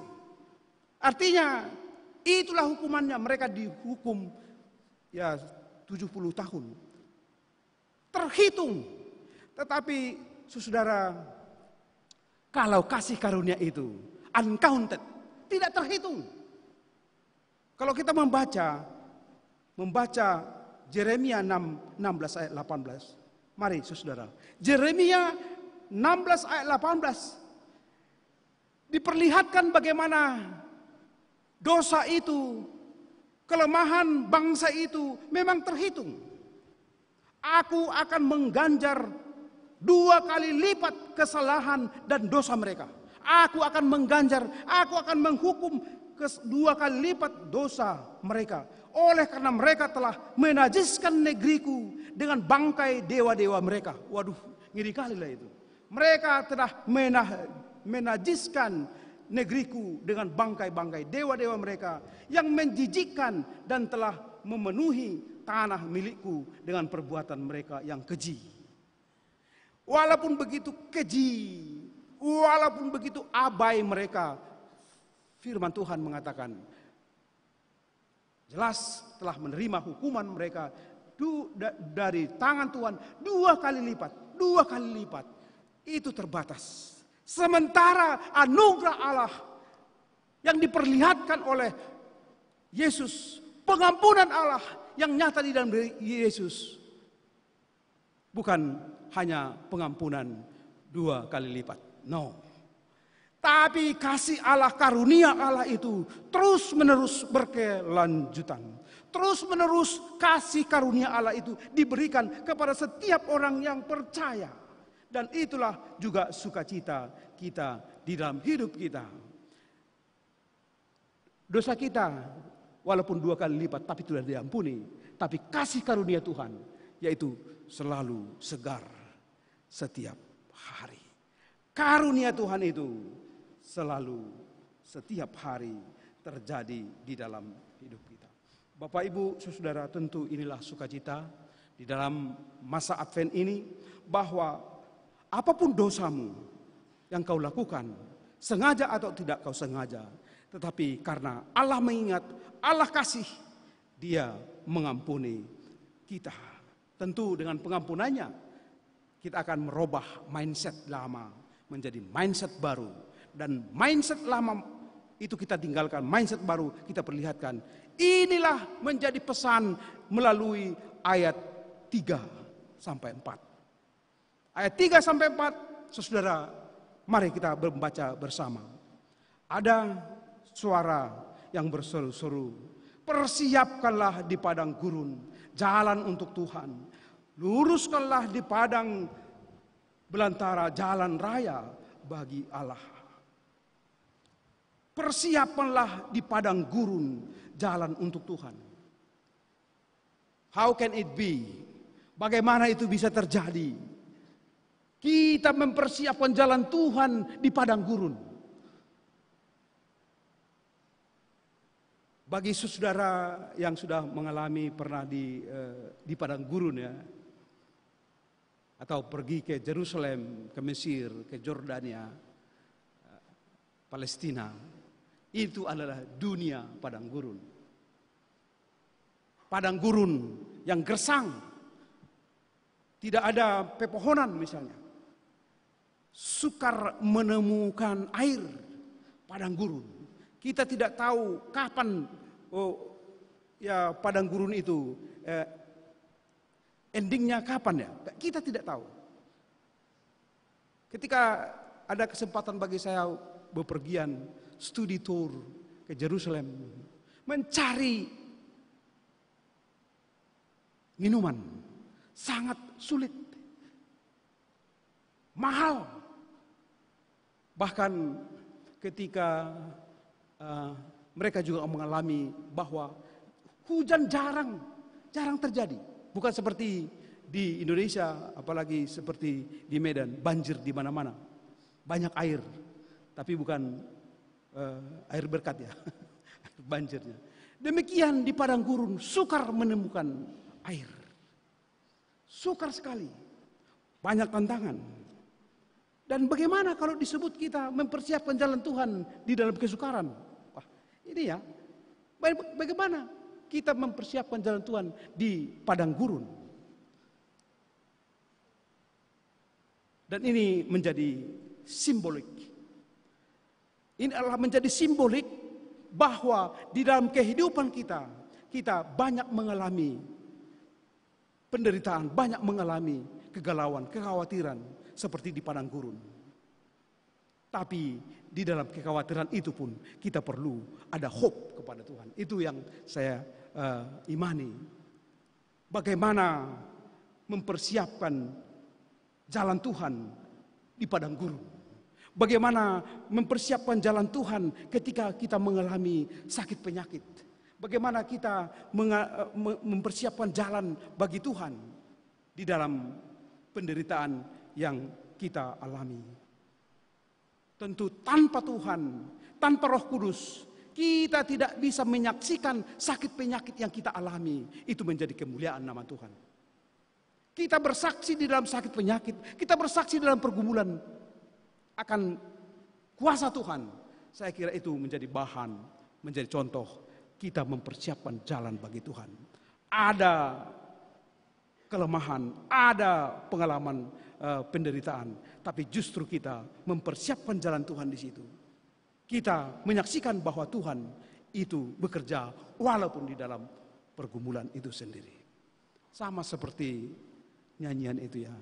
Artinya, itulah hukumannya. Mereka dihukum ya 70 tahun. terhitung. Tetapi saudara, kalau kasih karunia itu uncounted, tidak terhitung. Kalau kita membaca Yeremia 16 ayat 18. Mari saudara, Yeremia 16 ayat 18 diperlihatkan bagaimana dosa itu, kelemahan bangsa itu memang terhitung. Aku akan mengganjar 2 kali lipat kesalahan dan dosa mereka. Aku akan mengganjar, aku akan menghukum 2 kali lipat dosa mereka. Oleh karena mereka telah menajiskan negeriku dengan bangkai dewa-dewa mereka. Waduh, ngeri kali lah itu. Mereka telah menajiskan negeriku dengan bangkai-bangkai dewa-dewa mereka yang menjijikkan dan telah memenuhi tanah milikku dengan perbuatan mereka yang keji. Walaupun begitu keji, walaupun begitu abai mereka, firman Tuhan mengatakan, jelas telah menerima hukuman mereka dari tangan Tuhan 2 kali lipat. 2 kali lipat. Itu terbatas. Sementara anugerah Allah yang diperlihatkan oleh Yesus, pengampunan Allah yang nyata di dalam diri Yesus, bukan hanya pengampunan 2 kali lipat. No. Tapi kasih Allah, karunia Allah itu terus menerus berkelanjutan. Terus menerus kasih karunia Allah itu diberikan kepada setiap orang yang percaya. Dan itulah juga sukacita kita di dalam hidup kita. Dosa kita walaupun 2 kali lipat tapi sudah diampuni. Tapi kasih karunia Tuhan yaitu selalu segar setiap hari. Karunia Tuhan itu selalu setiap hari terjadi di dalam hidup kita. Bapak Ibu Saudara, tentu inilah sukacita di dalam masa Advent ini, bahwa apapun dosamu yang kau lakukan, sengaja atau tidak kau sengaja, tetapi karena Allah mengingat, Allah kasih, Dia mengampuni kita. Tentu dengan pengampunannya kita akan merubah mindset lama menjadi mindset baru. Dan mindset lama itu kita tinggalkan, mindset baru kita perlihatkan. Inilah menjadi pesan melalui ayat 3 sampai 4. Ayat 3 sampai 4, saudara, mari kita membaca bersama. Ada suara yang berseru-seru, persiapkanlah di padang gurun jalan untuk Tuhan. Luruskanlah di padang belantara jalan raya bagi Allah. Persiapkanlah di padang gurun jalan untuk Tuhan. How can it be? Bagaimana itu bisa terjadi? Kita mempersiapkan jalan Tuhan di padang gurun. Bagi saudara yang sudah mengalami pernah di padang gurun ya, atau pergi ke Yerusalem, ke Mesir, ke Jordania, Palestina, itu adalah dunia padang gurun. Padang gurun yang gersang, tidak ada pepohonan misalnya. Sukar menemukan air, padang gurun. Kita tidak tahu kapan padang gurun itu endingnya kapan ya. Kita tidak tahu. Ketika ada kesempatan bagi saya bepergian studi tour ke Yerusalem, mencari minuman sangat sulit, mahal. Bahkan ketika mereka juga mengalami bahwa hujan jarang terjadi, bukan seperti di Indonesia, apalagi seperti di Medan, banjir di mana-mana, banyak air, tapi bukan air berkat ya, banjirnya. Demikian di padang gurun, sukar menemukan air. Sukar sekali, banyak tantangan. Dan bagaimana kalau disebut kita mempersiapkan jalan Tuhan di dalam kesukaran? Wah, ini ya, bagaimana kita mempersiapkan jalan Tuhan di padang gurun? Dan ini menjadi simbolik. Ini adalah menjadi simbolik bahwa di dalam kehidupan kita banyak mengalami penderitaan, banyak mengalami kegalauan, kekhawatiran seperti di padang gurun. Tapi di dalam kekhawatiran itu pun kita perlu ada hope kepada Tuhan. Itu yang saya imani. Bagaimana mempersiapkan jalan Tuhan di padang gurun. Bagaimana mempersiapkan jalan Tuhan ketika kita mengalami sakit penyakit. Bagaimana kita mempersiapkan jalan bagi Tuhan di dalam penderitaan yang kita alami. Tentu tanpa Tuhan, tanpa Roh Kudus, kita tidak bisa menyaksikan sakit penyakit yang kita alami. Itu menjadi kemuliaan nama Tuhan. Kita bersaksi di dalam sakit penyakit, kita bersaksi dalam pergumulan akan kuasa Tuhan. Saya kira itu menjadi bahan, menjadi contoh kita mempersiapkan jalan bagi Tuhan. Ada kelemahan, ada pengalaman penderitaan, tapi justru kita mempersiapkan jalan Tuhan di situ. Kita menyaksikan bahwa Tuhan itu bekerja walaupun di dalam pergumulan itu sendiri. Sama seperti nyanyian itu ya.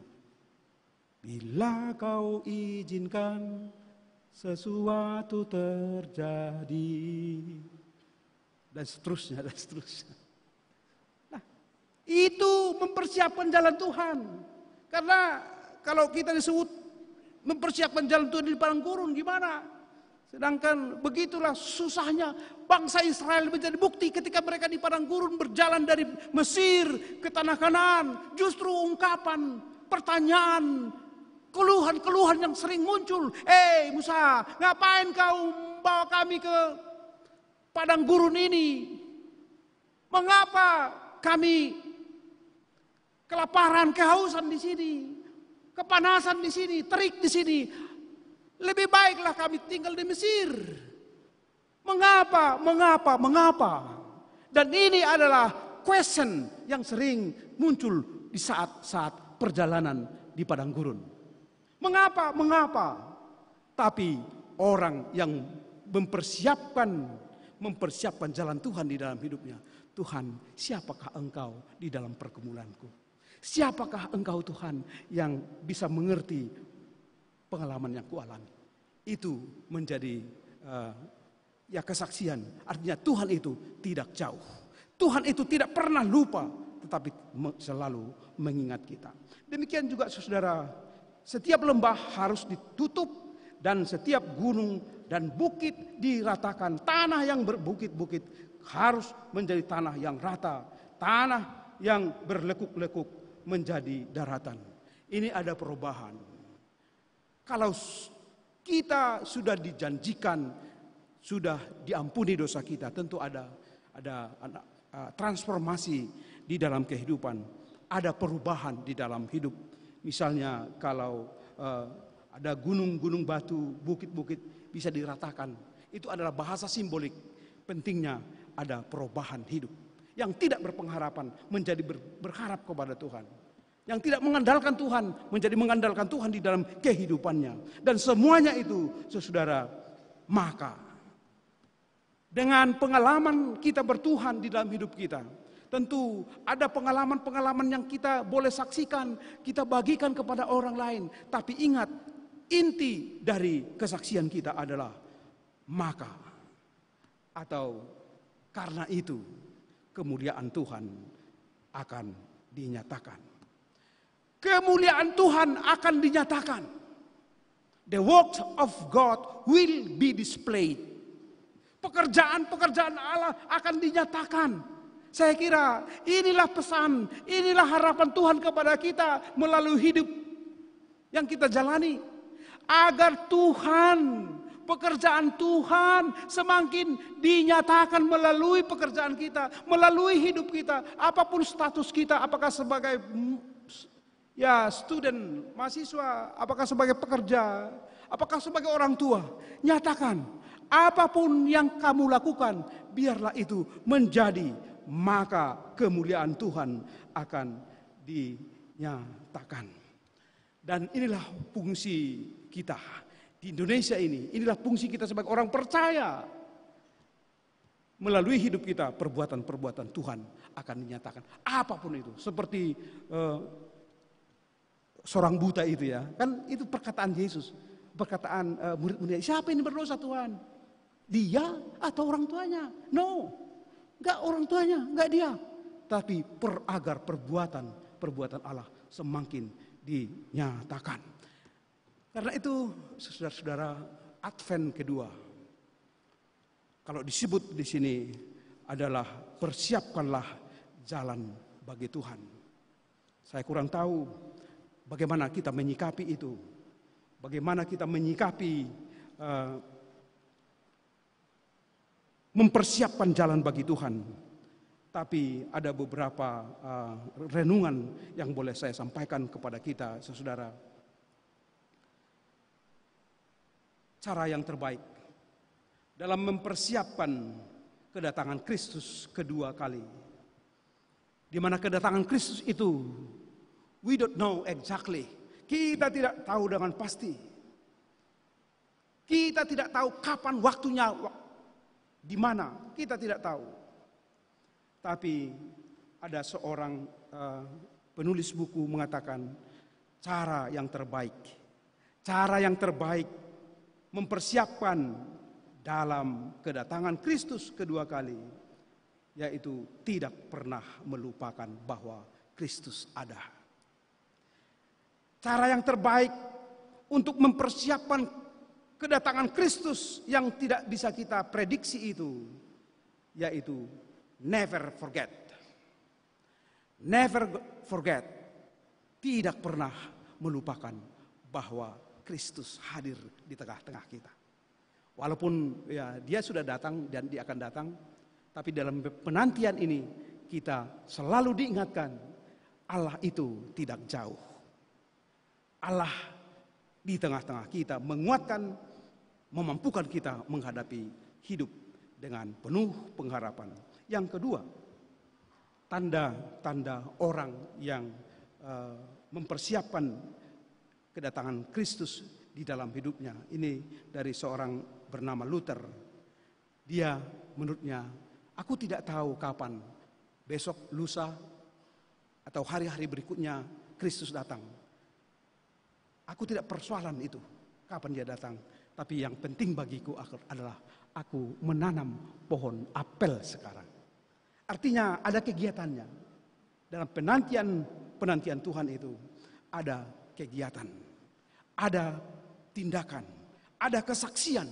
Bila kau izinkan sesuatu terjadi. Dan seterusnya, dan seterusnya. Nah, itu mempersiapkan jalan Tuhan. Karena kalau kita disebut mempersiapkan jalan Tuhan di padang gurun gimana? Sedangkan begitulah susahnya bangsa Israel menjadi bukti ketika mereka di padang gurun berjalan dari Mesir ke tanah Kanaan. Justru ungkapan, pertanyaan, keluhan-keluhan yang sering muncul. Musa, ngapain kau bawa kami ke padang gurun ini? Mengapa kami kelaparan, kehausan di sini, kepanasan di sini, terik di sini? Lebih baiklah kami tinggal di Mesir. Mengapa? Dan ini adalah question yang sering muncul di saat-saat perjalanan di padang gurun. Mengapa? Tapi orang yang mempersiapkan jalan Tuhan di dalam hidupnya. Tuhan, siapakah engkau di dalam pergumulanku? Siapakah engkau Tuhan yang bisa mengerti pengalaman yang kualami? Itu menjadi kesaksian. Artinya Tuhan itu tidak jauh. Tuhan itu tidak pernah lupa, tetapi selalu mengingat kita. Demikian juga saudara, setiap lembah harus ditutup dan setiap gunung dan bukit diratakan. Tanah yang berbukit-bukit harus menjadi tanah yang rata. Tanah yang berlekuk-lekuk menjadi daratan. Ini ada perubahan. Kalau kita sudah dijanjikan, sudah diampuni dosa kita, tentu ada transformasi di dalam kehidupan. Ada perubahan di dalam hidup. Misalnya kalau ada gunung-gunung batu, bukit-bukit bisa diratakan. Itu adalah bahasa simbolik. Pentingnya ada perubahan hidup. Yang tidak berpengharapan menjadi berharap kepada Tuhan. Yang tidak mengandalkan Tuhan menjadi mengandalkan Tuhan di dalam kehidupannya. Dan semuanya itu, saudara, maka dengan pengalaman kita bertuhan di dalam hidup kita, tentu ada pengalaman-pengalaman yang kita boleh saksikan, kita bagikan kepada orang lain. Tapi ingat, inti dari kesaksian kita adalah maka atau karena itu kemuliaan Tuhan akan dinyatakan. Kemuliaan Tuhan akan dinyatakan. The works of God will be displayed. Pekerjaan-pekerjaan Allah akan dinyatakan. Saya kira inilah pesan, inilah harapan Tuhan kepada kita melalui hidup yang kita jalani. Agar Tuhan, pekerjaan Tuhan semakin dinyatakan melalui pekerjaan kita, melalui hidup kita. Apapun status kita, apakah sebagai student, mahasiswa, apakah sebagai pekerja, apakah sebagai orang tua. Nyatakan, apapun yang kamu lakukan, biarlah itu menjadi, maka kemuliaan Tuhan akan dinyatakan. Dan inilah fungsi kita di Indonesia ini. Inilah fungsi kita sebagai orang percaya. Melalui hidup kita, perbuatan-perbuatan Tuhan akan dinyatakan. Apapun itu. Seperti seorang buta itu ya. Kan itu perkataan Yesus. Perkataan murid-murid. Siapa ini berdosa Tuhan? Dia atau orang tuanya? No. Enggak orang tuanya, enggak dia. Tapi agar perbuatan Allah semakin dinyatakan. Karena itu saudara-saudara, Advent kedua, kalau disebut di sini adalah persiapkanlah jalan bagi Tuhan. Saya kurang tahu bagaimana kita menyikapi itu, bagaimana kita menyikapi mempersiapkan jalan bagi Tuhan. Tapi ada beberapa renungan yang boleh saya sampaikan kepada kita, saudara. Cara yang terbaik dalam mempersiapkan kedatangan Kristus kedua kali. Di mana kedatangan Kristus itu, we don't know exactly. Kita tidak tahu dengan pasti. Kita tidak tahu kapan waktunya, di mana, kita tidak tahu. Tapi ada seorang penulis buku mengatakan cara yang terbaik mempersiapkan dalam kedatangan Kristus kedua kali, yaitu tidak pernah melupakan bahwa Kristus ada. Cara yang terbaik untuk mempersiapkan kedatangan Kristus yang tidak bisa kita prediksi itu, yaitu never forget. Never forget. Tidak pernah melupakan bahwa Kristus hadir di tengah-tengah kita. Walaupun ya dia sudah datang dan dia akan datang, tapi dalam penantian ini kita selalu diingatkan Allah itu tidak jauh. Allah di tengah-tengah kita menguatkan, memampukan kita menghadapi hidup dengan penuh pengharapan. Yang kedua, tanda-tanda orang yang mempersiapkan kedatangan Kristus di dalam hidupnya. Ini dari seorang bernama Luther. Dia menurutnya, aku tidak tahu kapan, besok, lusa, atau hari-hari berikutnya Kristus datang. Aku tidak persoalan itu, kapan dia datang. Tapi yang penting bagiku adalah aku menanam pohon apel sekarang. Artinya ada kegiatannya. Dalam penantian Tuhan itu ada kegiatan, ada tindakan, ada kesaksian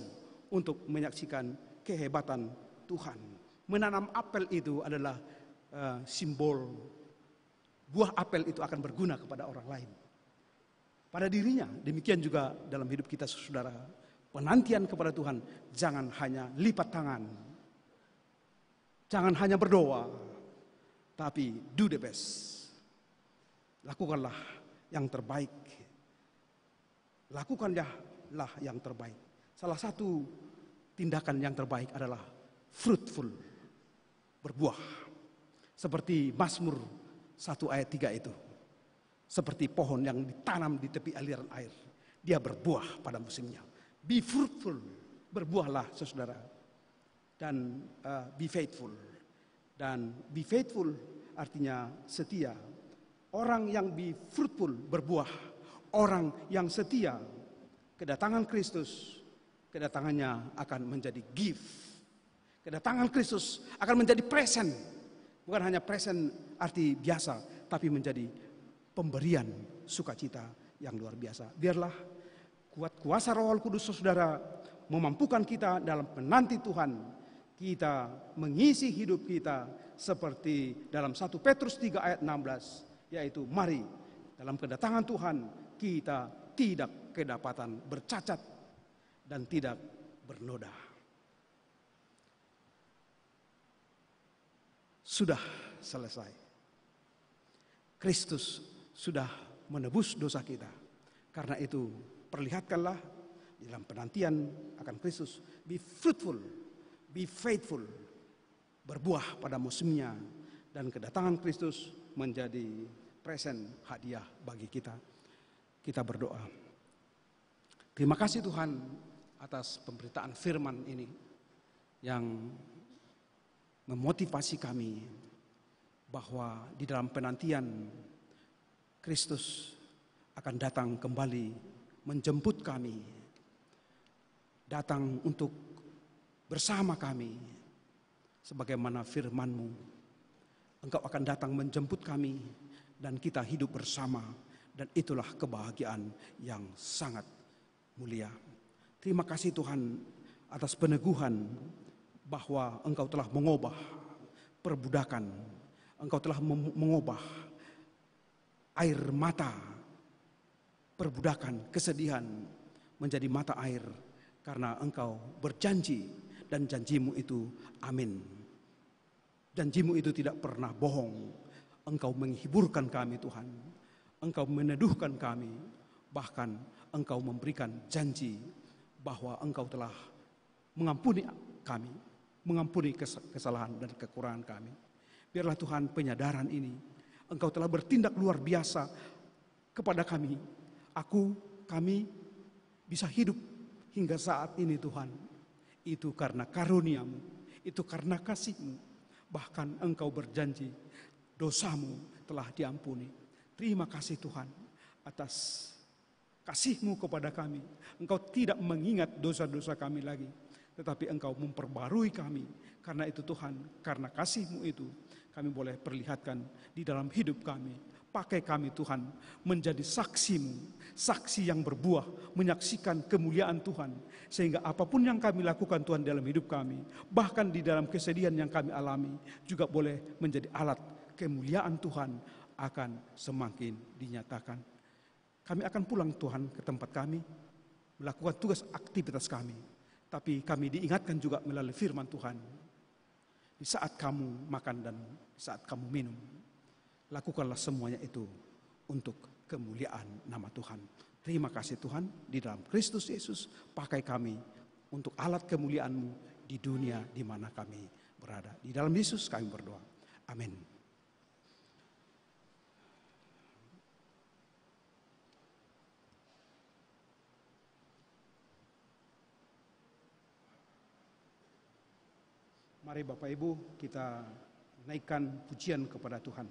untuk menyaksikan kehebatan Tuhan. Menanam apel itu adalah simbol buah apel itu akan berguna kepada orang lain. Pada dirinya, demikian juga dalam hidup kita saudara. Penantian kepada Tuhan, jangan hanya lipat tangan. Jangan hanya berdoa, tapi do the best. Lakukanlah yang terbaik. Lakukanlah yang terbaik. Salah satu tindakan yang terbaik adalah fruitful, berbuah. Seperti Mazmur 1 ayat 3 itu. Seperti pohon yang ditanam di tepi aliran air. Dia berbuah pada musimnya. Be fruitful, berbuahlah saudara. Dan be faithful. Dan be faithful artinya setia. Orang yang be fruitful, berbuah. Orang yang setia, kedatangan Kristus, kedatangannya akan menjadi gift. Kedatangan Kristus akan menjadi present. Bukan hanya present arti biasa, tapi menjadi pemberian sukacita yang luar biasa. Biarlah kuat kuasa Roh Kudus saudara memampukan kita dalam menanti Tuhan. Kita mengisi hidup kita seperti dalam 1 Petrus 3 ayat 16, yaitu mari dalam kedatangan Tuhan kita tidak kedapatan bercacat dan tidak bernoda. Sudah selesai. Kristus sudah menebus dosa kita. Karena itu perlihatkanlah dalam penantian akan Kristus. Be fruitful, be faithful. Berbuah pada musimnya. Dan kedatangan Kristus menjadi present hadiah bagi kita. Kita berdoa. Terima kasih Tuhan atas pemberitaan firman ini yang memotivasi kami bahwa di dalam penantian Kristus akan datang kembali menjemput kami, datang untuk bersama kami. Sebagaimana firman-Mu, Engkau akan datang menjemput kami dan kita hidup bersama, dan itulah kebahagiaan yang sangat mulia. Terima kasih Tuhan atas peneguhan bahwa Engkau telah mengubah perbudakan, Engkau telah mengubah air mata perbudakan, kesedihan menjadi mata air karena Engkau berjanji dan janjimu itu amin. Janjimu itu tidak pernah bohong. Engkau menghiburkan kami Tuhan, Engkau meneduhkan kami, bahkan Engkau memberikan janji bahwa Engkau telah mengampuni kami, mengampuni kesalahan dan kekurangan kami. Biarlah Tuhan penyadaran ini, Engkau telah bertindak luar biasa kepada kami. Kami bisa hidup hingga saat ini Tuhan. Itu karena karunia-Mu, itu karena kasih-Mu. Bahkan Engkau berjanji dosamu telah diampuni. Terima kasih Tuhan atas kasih-Mu kepada kami. Engkau tidak mengingat dosa-dosa kami lagi, tetapi Engkau memperbarui kami. Karena itu Tuhan, karena kasih-Mu itu kami boleh perlihatkan di dalam hidup kami. Pakai kami Tuhan menjadi saksi-Mu, saksi yang berbuah, menyaksikan kemuliaan Tuhan. Sehingga apapun yang kami lakukan Tuhan dalam hidup kami, bahkan di dalam kesedihan yang kami alami, juga boleh menjadi alat kemuliaan Tuhan akan semakin dinyatakan. Kami akan pulang Tuhan ke tempat kami, melakukan tugas aktivitas kami. Tapi kami diingatkan juga melalui firman Tuhan. Di saat kamu makan dan saat kamu minum, lakukanlah semuanya itu untuk kemuliaan nama Tuhan. Terima kasih Tuhan, di dalam Kristus Yesus pakai kami untuk alat kemuliaan-Mu di dunia di mana kami berada. Di dalam Yesus kami berdoa. Amin. Mari Bapak Ibu kita naikkan pujian kepada Tuhan.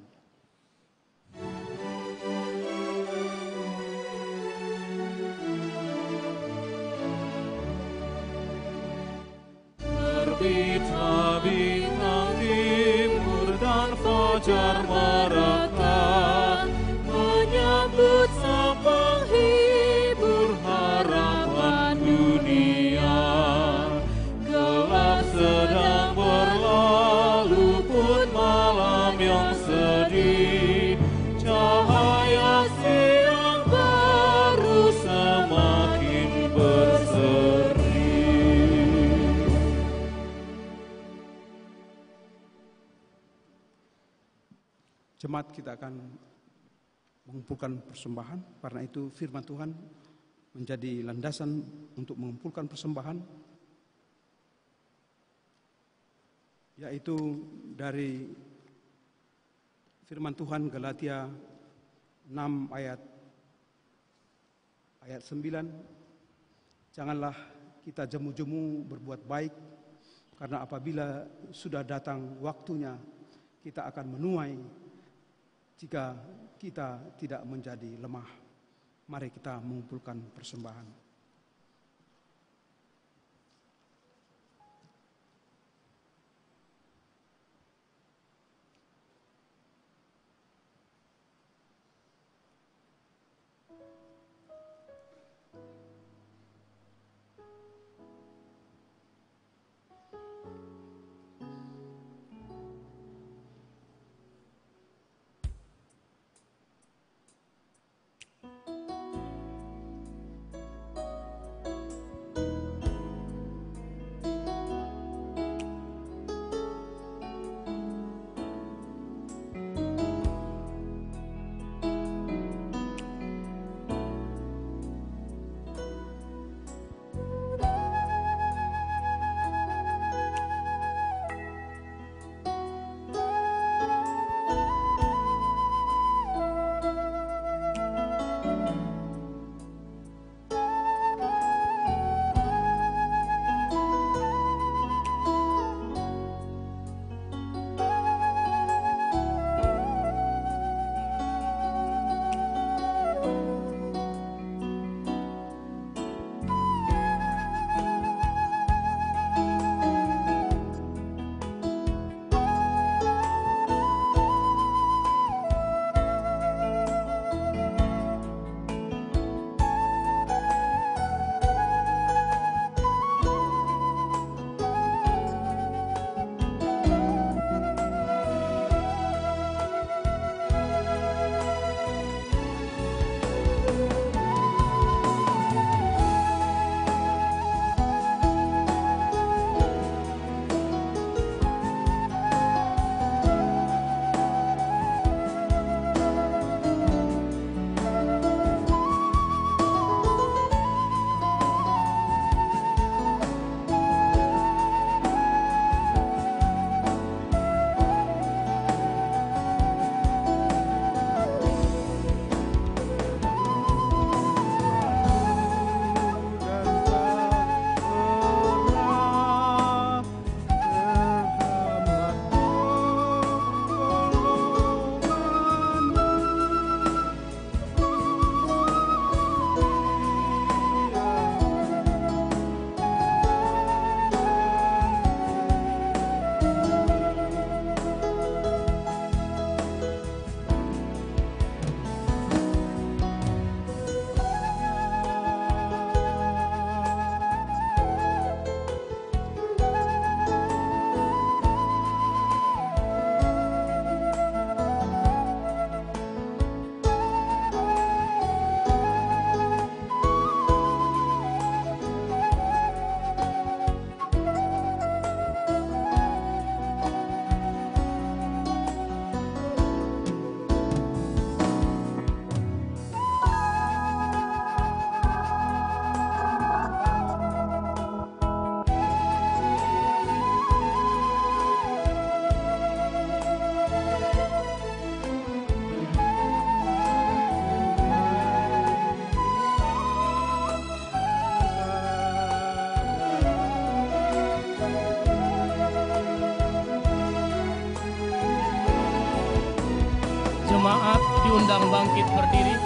Terbitlah bintang timur dan fajar merekah, menyambut sang penghibur harapan dunia. Gelap sedang berlalu pun malam yang sedih, cahaya siang baru semakin berseri. Jemaat, kita akan mengumpulkan persembahan. Karena itu firman Tuhan menjadi landasan untuk mengumpulkan persembahan, yaitu dari firman Tuhan Galatia 6 ayat 9. Janganlah kita jemu-jemu berbuat baik, karena apabila sudah datang waktunya kita akan menuai jika kita tidak menjadi lemah. Mari kita mengumpulkan persembahan. diundang bangkit berdiri.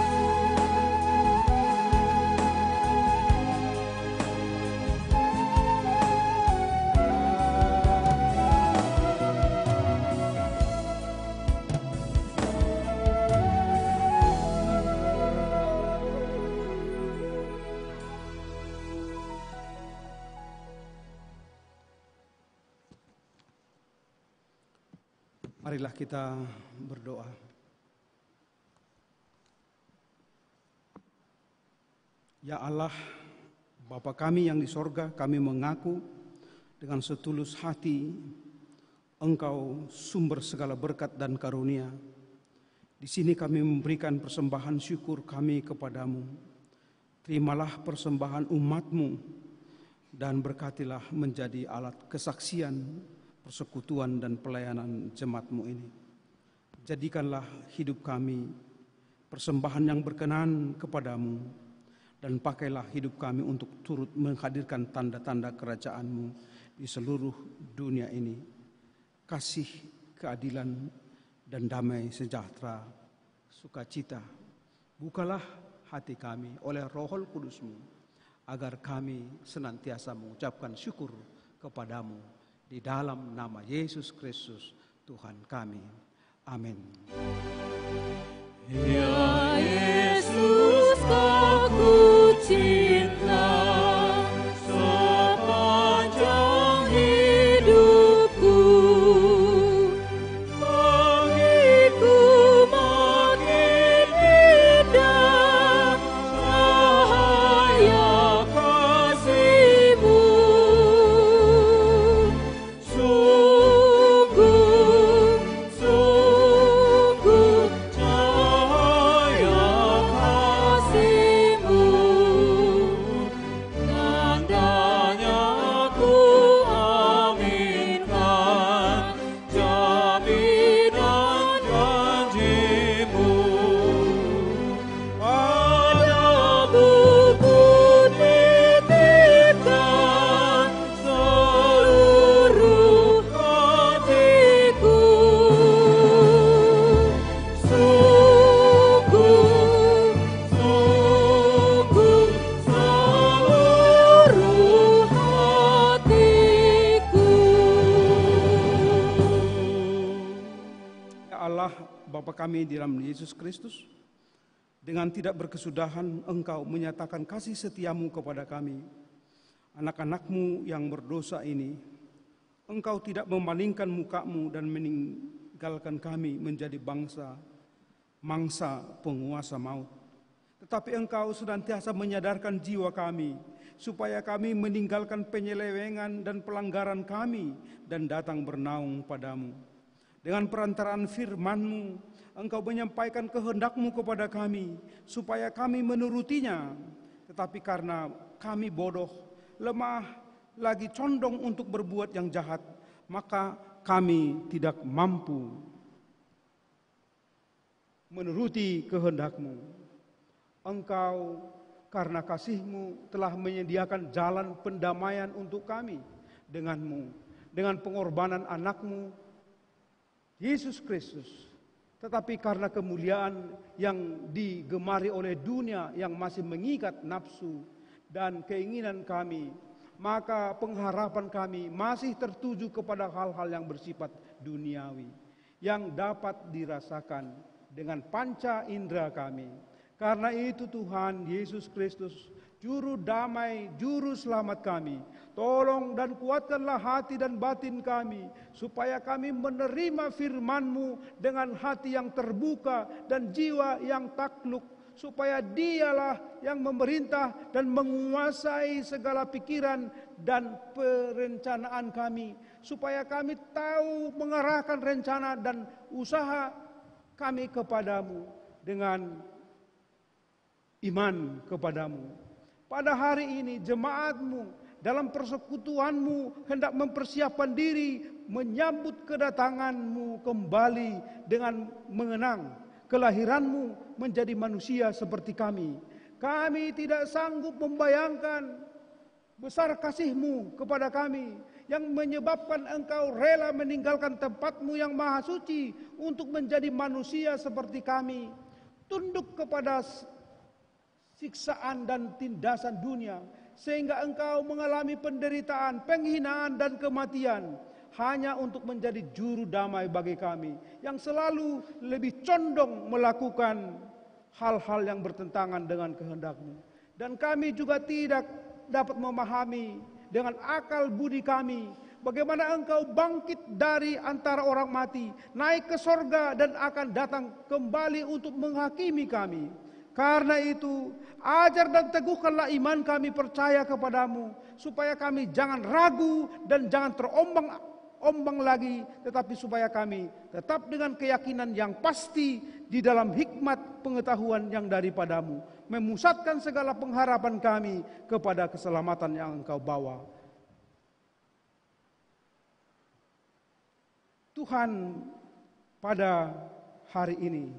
Marilah kita berdoa. Ya Allah, Bapa kami yang di sorga, kami mengaku dengan setulus hati Engkau sumber segala berkat dan karunia. Di sini kami memberikan persembahan syukur kami kepadamu. Terimalah persembahan umat-Mu dan berkatilah menjadi alat kesaksian, persekutuan dan pelayanan jemaat-Mu ini. Jadikanlah hidup kami persembahan yang berkenan kepadamu, dan pakailah hidup kami untuk turut menghadirkan tanda-tanda kerajaan-Mu di seluruh dunia ini. Kasih, keadilan, dan damai sejahtera, sukacita. Bukalah hati kami oleh Roh Kudus-Mu, agar kami senantiasa mengucapkan syukur kepadamu. Di dalam nama Yesus Kristus Tuhan kami. Amin. Ya Yesus, Aku cinta sepanjang hidupku. Bagiku makin indah cahaya kasih-Mu. Bapa kami di dalam Yesus Kristus, dengan tidak berkesudahan Engkau menyatakan kasih setiamu kepada kami, anak-anak-Mu yang berdosa ini. Engkau tidak memalingkan muka-Mu dan meninggalkan kami menjadi mangsa penguasa maut. Tetapi Engkau senantiasa menyadarkan jiwa kami, supaya kami meninggalkan penyelewengan dan pelanggaran kami dan datang bernaung padamu. Dengan perantaraan firman-Mu, Engkau menyampaikan kehendak-Mu kepada kami, supaya kami menurutinya. Tetapi karena kami bodoh, lemah, lagi condong untuk berbuat yang jahat, maka kami tidak mampu menuruti kehendak-Mu. Engkau karena kasih-Mu telah menyediakan jalan pendamaian untuk kami dengan-Mu, dengan pengorbanan anak-Mu, Yesus Kristus. Tetapi karena kemuliaan yang digemari oleh dunia yang masih mengikat nafsu dan keinginan kami, maka pengharapan kami masih tertuju kepada hal-hal yang bersifat duniawi, yang dapat dirasakan dengan panca indera kami. Karena itu Tuhan Yesus Kristus, Juru damai, Juru selamat kami, tolong dan kuatkanlah hati dan batin kami, supaya kami menerima firman-Mu dengan hati yang terbuka dan jiwa yang takluk, supaya Dialah yang memerintah dan menguasai segala pikiran dan perencanaan kami, supaya kami tahu mengarahkan rencana dan usaha kami kepadamu dengan iman kepadamu. Pada hari ini jemaat-Mu dalam persekutuan-Mu hendak mempersiapkan diri menyambut kedatangan-Mu kembali dengan mengenang kelahiran-Mu menjadi manusia seperti kami. Kami tidak sanggup membayangkan besar kasih-Mu kepada kami yang menyebabkan Engkau rela meninggalkan tempat-Mu yang maha suci untuk menjadi manusia seperti kami. tunduk kepada siksaan dan tindasan dunia, sehingga engkau mengalami penderitaan, penghinaan dan kematian, hanya untuk menjadi juru damai bagi kami, yang selalu lebih condong melakukan hal-hal yang bertentangan dengan kehendak-Mu. Dan kami juga tidak dapat memahami dengan akal budi kami, bagaimana engkau bangkit dari antara orang mati, naik ke sorga dan akan datang kembali untuk menghakimi kami. Karena itu, ajar dan teguhkanlah iman kami percaya kepadamu, supaya kami jangan ragu dan jangan terombang-ombang lagi, tetapi supaya kami tetap dengan keyakinan yang pasti di dalam hikmat pengetahuan yang daripadamu, memusatkan segala pengharapan kami kepada keselamatan yang engkau bawa. Tuhan, pada hari ini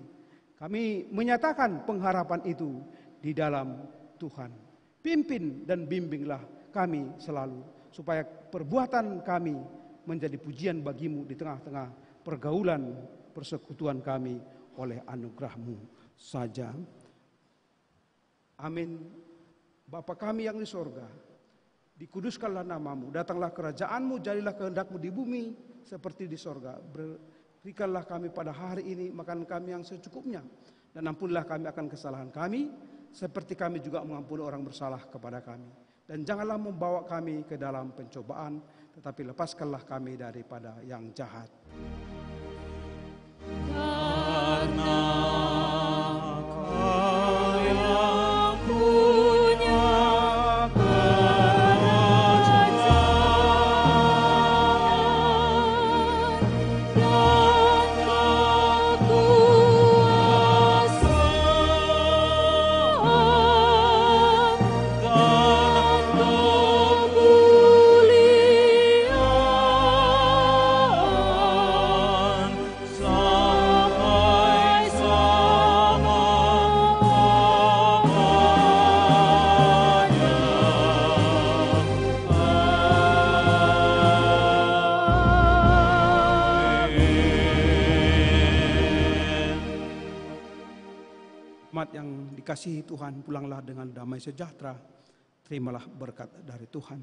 kami menyatakan pengharapan itu di dalam Tuhan. Pimpin dan bimbinglah kami selalu, supaya perbuatan kami menjadi pujian bagi-Mu di tengah-tengah pergaulan persekutuan kami oleh anugerah-Mu saja. Amin. Bapa kami yang di sorga, dikuduskanlah nama-Mu, datanglah kerajaan-Mu, jadilah kehendak-Mu di bumi seperti di sorga. Berikanlah kami pada hari ini makan kami yang secukupnya, dan ampunilah kami akan kesalahan kami, seperti kami juga mengampuni orang bersalah kepada kami. Dan janganlah membawa kami ke dalam pencobaan, tetapi lepaskanlah kami daripada yang jahat. Karena Kau yang punya yang dikasihi Tuhan, pulanglah dengan damai sejahtera. Terimalah berkat dari Tuhan.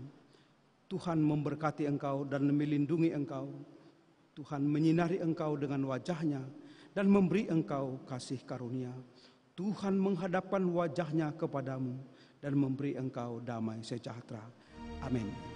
Tuhan memberkati engkau dan melindungi engkau. Tuhan menyinari engkau dengan wajah-Nya dan memberi engkau kasih karunia. Tuhan menghadapkan wajah-Nya kepadamu dan memberi engkau damai sejahtera. Amin.